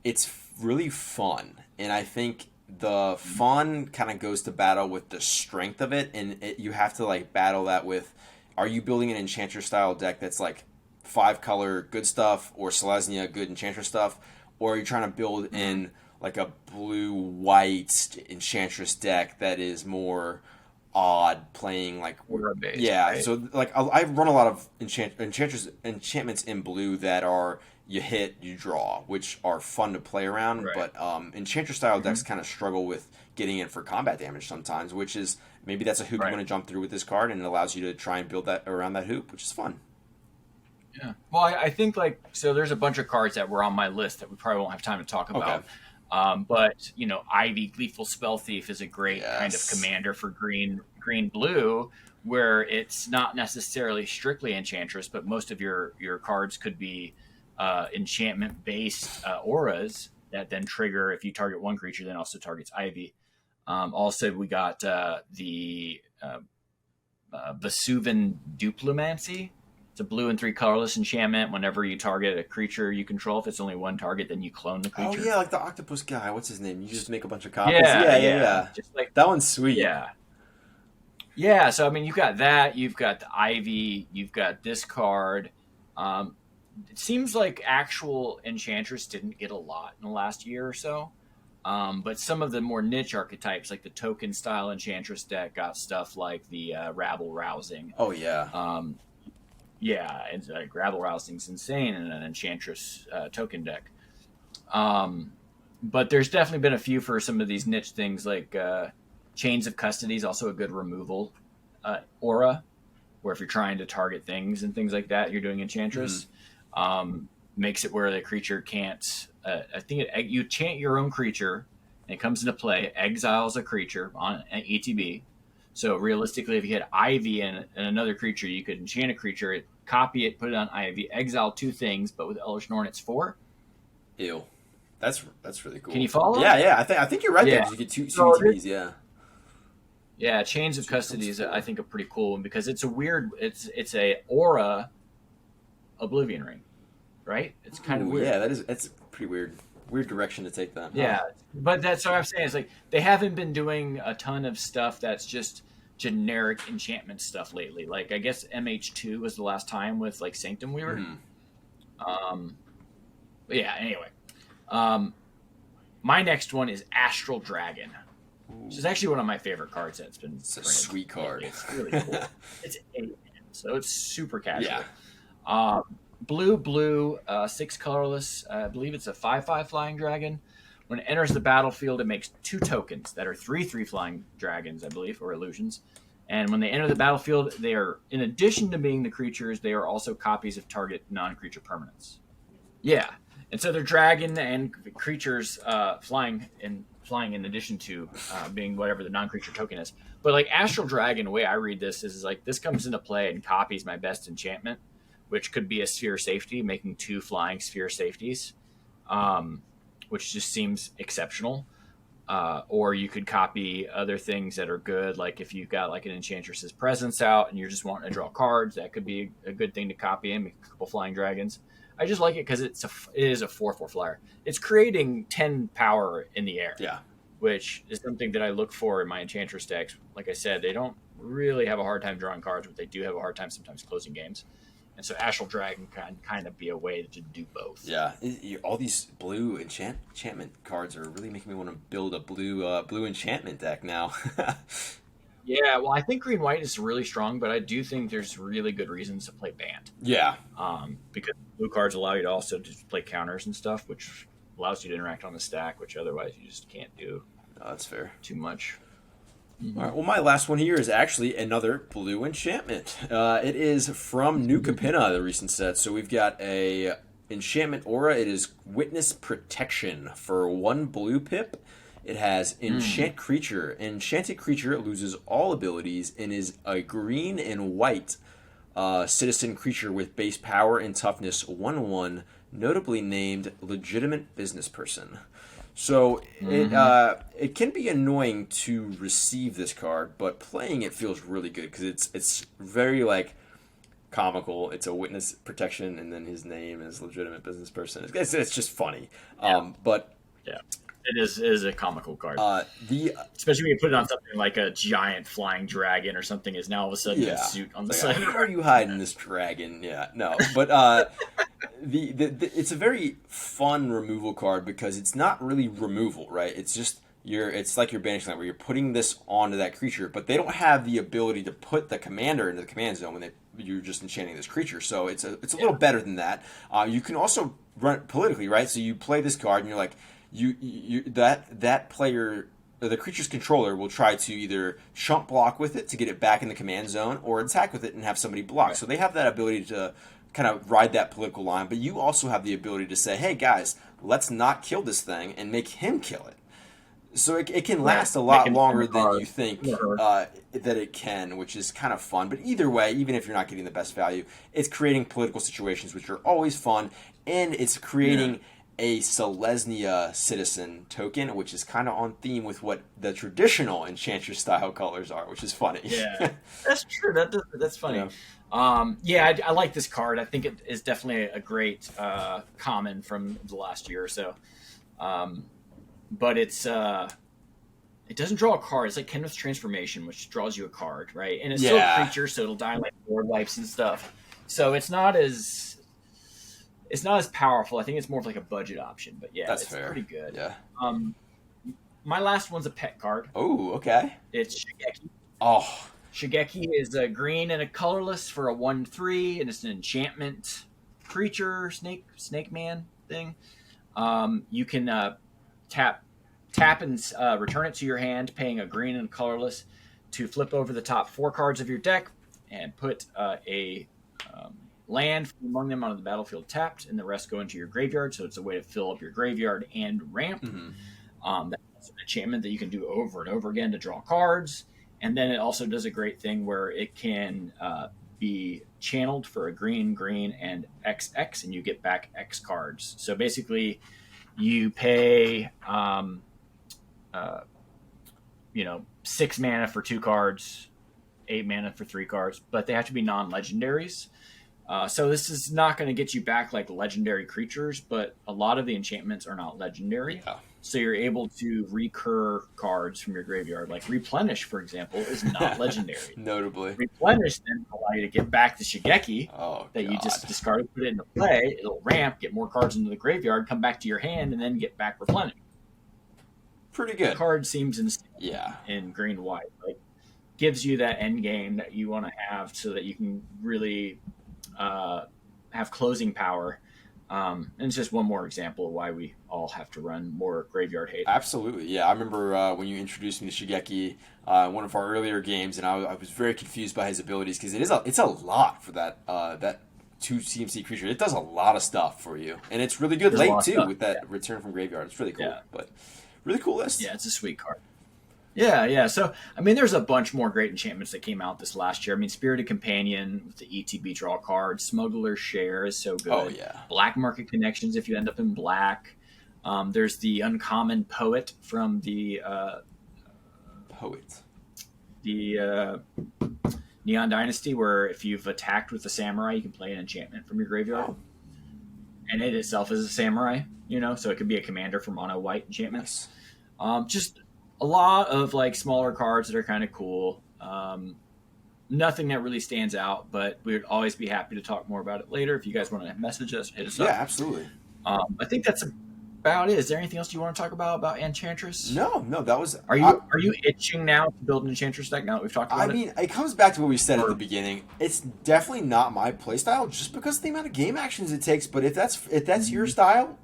it's really fun, and I think the fun kind of goes to battle with the strength of it, and you have to like battle that with, are you building an Enchantress style deck that's like 5-color good stuff or Selesnya good Enchantress stuff, or are you trying to build in like a blue-white Enchantress deck that is more odd, playing like based, right? So like I run a lot of enchantments in blue that are you hit, you draw, which are fun to play around, but Enchantress style decks kind of struggle with getting in for combat damage sometimes, which is maybe that's a hoop you want to jump through with this card, and it allows you to try and build that around that hoop, which is fun. Yeah. Well, I think like so. There's a bunch of cards that were on my list that we probably won't have time to talk Okay. about. But Ivy Gleeful Spell Thief is a great kind of Yes. commander for green blue, where it's not necessarily strictly Enchantress, but most of your cards could be enchantment based auras that then trigger if you target one creature, then also targets Ivy. Also, we got Vesuvan Duplomancy. It's a blue and 3 colorless enchantment. Whenever you target a creature you control, if it's only one target, then you clone the Oh creature. yeah, like the octopus guy. What's his name? You just make a bunch of copies. Yeah, Yeah, yeah, yeah. yeah. Just like That one's sweet. yeah. Yeah, so I mean you've got that, you've got the Ivy, you've got this card. It seems like actual Enchantress didn't get a lot in the last year or so. But some of the more niche archetypes, like the token style Enchantress deck, got stuff like the Rabble Rousing. Oh yeah. Yeah, and Rabble Rousing's insane in an Enchantress token deck. But there's definitely been a few for some of these niche things, like Chains of Custody is also a good removal aura, where if you're trying to target things and things like that, you're doing Enchantress. Makes it where the creature can't. I think you chant your own creature, and it comes into play, exiles a creature on an ETB. So realistically, if you had Ivy and another creature, you could enchant a creature, copy it, put it on Ivy, exile 2 things, but with Elvish Norn, it's 4. Ew. That's really cool. Can you follow? Yeah, yeah. I think you're right there. Yeah. 'Cause you get two So ETBs. Yeah. Yeah, Chains of Custody is, I think, a pretty cool one because it's a weird. It's a aura Oblivion Ring, right? It's kind of Ooh, weird. yeah, that's pretty weird. Weird direction to take that. Yeah, but that's what I'm saying. It's like they haven't been doing a ton of stuff that's just generic enchantment stuff lately. Like I guess MH2 was the last time with like Sanctum Weaver. But yeah. Anyway, my next one is Astral Dragon, which is actually one of my favorite cards that's been. It's a sweet card. It's really cool. It's 8, so it's super casual. Yeah. Blue, 6 colorless. I believe it's a 5/5 flying dragon. When it enters the battlefield, it makes 2 tokens that are 3/3 flying dragons, I believe, or illusions. And when they enter the battlefield, they are, in addition to being the creatures, they are also copies of target non-creature permanents. Yeah, and so they're dragon and creatures flying in addition to being whatever the non-creature token is. But like Astral Dragon, the way I read this is like this comes into play and copies my best enchantment, which could be a sphere safety, making 2 flying sphere safeties, which just seems exceptional. Or you could copy other things that are good, like if you've got like an Enchantress's Presence out and you're just wanting to draw cards, that could be a good thing to copy in, make a couple flying dragons. I just like it because it is a 4/4 flyer. It's creating 10 power in the air, Yeah. which is something that I look for in my Enchantress decks. Like I said, they don't really have a hard time drawing cards, but they do have a hard time sometimes closing games. And so Astral Dragon can kind of be a way to do both. Yeah, all these blue enchantment cards are really making me want to build a blue enchantment deck now. Yeah, well, I think green white is really strong, but I do think there's really good reasons to play banned. Yeah, Because blue cards allow you to also just play counters and stuff, which allows you to interact on the stack, which otherwise you just can't do oh, that's fair. too much. All right, well, my last one here is actually another blue enchantment. It is from New Capenna, the recent set. So we've got a enchantment aura. It is Witness Protection for 1 blue pip. It has Enchant Creature. Enchanted creature loses all abilities and is a green and white citizen creature with base power and toughness 1/1, notably named Legitimate Business Person. So it can be annoying to receive this card, but playing it feels really good because it's very like comical. It's a witness protection, and then his name is Legitimate Business Person. It's just funny. But Yeah, it is a comical card. the Especially when you put it on something like a giant flying dragon or something is now all of a sudden yeah, a suit on the like, side. how are you hiding this dragon? Yeah, no, but the it's a very fun removal card because it's not really removal, right? It's just it's like your banishing line where you're putting this onto that creature, but they don't have the ability to put the commander into the command zone when you're just enchanting this creature. So it's a little better than that. You can also run it politically, right? So you play this card and you're like that player. The creature's controller will try to either chump block with it to get it back in the command zone or attack with it and have somebody block. Right. So they have that ability to kind of ride that political line, but you also have the ability to say, hey guys, let's not kill this thing and make him kill it. So it can last a lot longer than you think that it can, which is kind of fun. But either way, even if you're not getting the best value, it's creating political situations, which are always fun, and it's creating a Selesnya citizen token, which is kind of on theme with what the traditional Enchantress style colors are, which is funny. Yeah, that's true. That's funny. I like this card. I think it is definitely a great common from the last year or so. But it doesn't draw a card. It's like Kenneth's Transformation, which draws you a card, right? And it's still a creature, so it'll die like board wipes and stuff. So it's not as powerful. I think it's more of like a budget option. But yeah, it's fair. Pretty good. Yeah. My last one's a pet card. Oh, okay. It's Shigeki. Oh. Shigeki is a green and a colorless for a 1/3, and it's an enchantment creature, snake man thing. You can tap and return it to your hand, paying a green and colorless to flip over the top 4 cards of your deck and put a land from among them onto the battlefield tapped, and the rest go into your graveyard. So it's a way to fill up your graveyard and ramp. Mm-hmm. That's an enchantment that you can do over and over again to draw cards. And then it also does a great thing where it can be channeled for a green, and XX, and you get back X cards. So basically, you pay, 6 mana for 2 cards, 8 mana for 3 cards, but they have to be non-legendaries. So this is not going to get you back like legendary creatures, but a lot of the enchantments are not legendary. Yeah. So you're able to recur cards from your graveyard. Like Replenish, for example, is not legendary. Notably. Replenish then allow you to get back the Shigeki that you just discarded, put it into play. It'll ramp, get more cards into the graveyard, come back to your hand, and then get back Replenish. Pretty good. The card seems insane in green-white. Like, gives you that end game that you want to have so that you can really have closing power. And it's just one more example of why we all have to run more graveyard hate. Absolutely, yeah. I remember when you introduced me to Shigeki in one of our earlier games, and I was very confused by his abilities because it's a lot for that 2 CMC creature. It does a lot of stuff for you, and it's really good late too with that return from graveyard. It's really cool, but really cool list. Yeah, it's a sweet card. Yeah. So, I mean, there's a bunch more great enchantments that came out this last year. I mean, Spirited Companion with the ETB draw card. Smuggler's Share is so good. Oh, yeah. Black Market Connections if you end up in black. There's the Uncommon Poet from the... The Neon Dynasty, where if you've attacked with a samurai, you can play an enchantment from your graveyard. Oh. And it itself is a samurai, so it could be a commander for mono white enchantments. Nice. Just... a lot of like smaller cards that are kind of cool. Nothing that really stands out, but we would always be happy to talk more about it later. If you guys want to message us, hit us up. Yeah, absolutely. I think that's about it. Is there anything else you want to talk about Enchantress? No, that was. Are you itching now to build an Enchantress deck now that we've talked about it? I mean, it comes back to what we said at the beginning. It's definitely not my playstyle just because of the amount of game actions it takes. But if that's your style,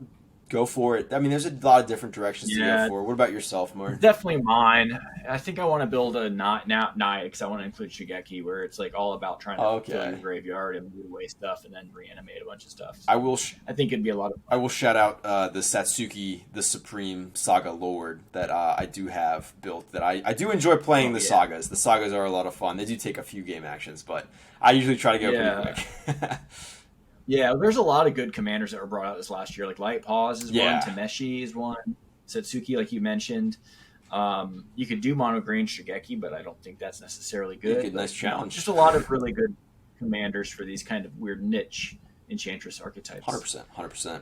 go for it. I mean, there's a lot of different directions to go for. What about yourself, Mark? Definitely mine. I think I want to build a Naya because I want to include Shigeki, where it's like all about trying to fill your graveyard and move away stuff and then reanimate a bunch of stuff. So I think it'd be a lot of fun. I will shout out the Satsuki, the Supreme Saga Lord that I do have built. That I do enjoy playing the sagas. The sagas are a lot of fun. They do take a few game actions, but I usually try to go pretty quick. Yeah, there's a lot of good commanders that were brought out this last year. Like Light Paws is one, Tameshi is one, Satsuki, like you mentioned. You could do mono green Shigeki, but I don't think that's necessarily good. Nice challenge. Just a lot of really good commanders for these kind of weird niche Enchantress archetypes. 100%.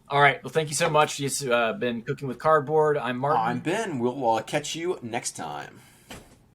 All right. Well, thank you so much. You've been Cooking with Cardboard. I'm Martin. I'm Ben. We'll catch you next time.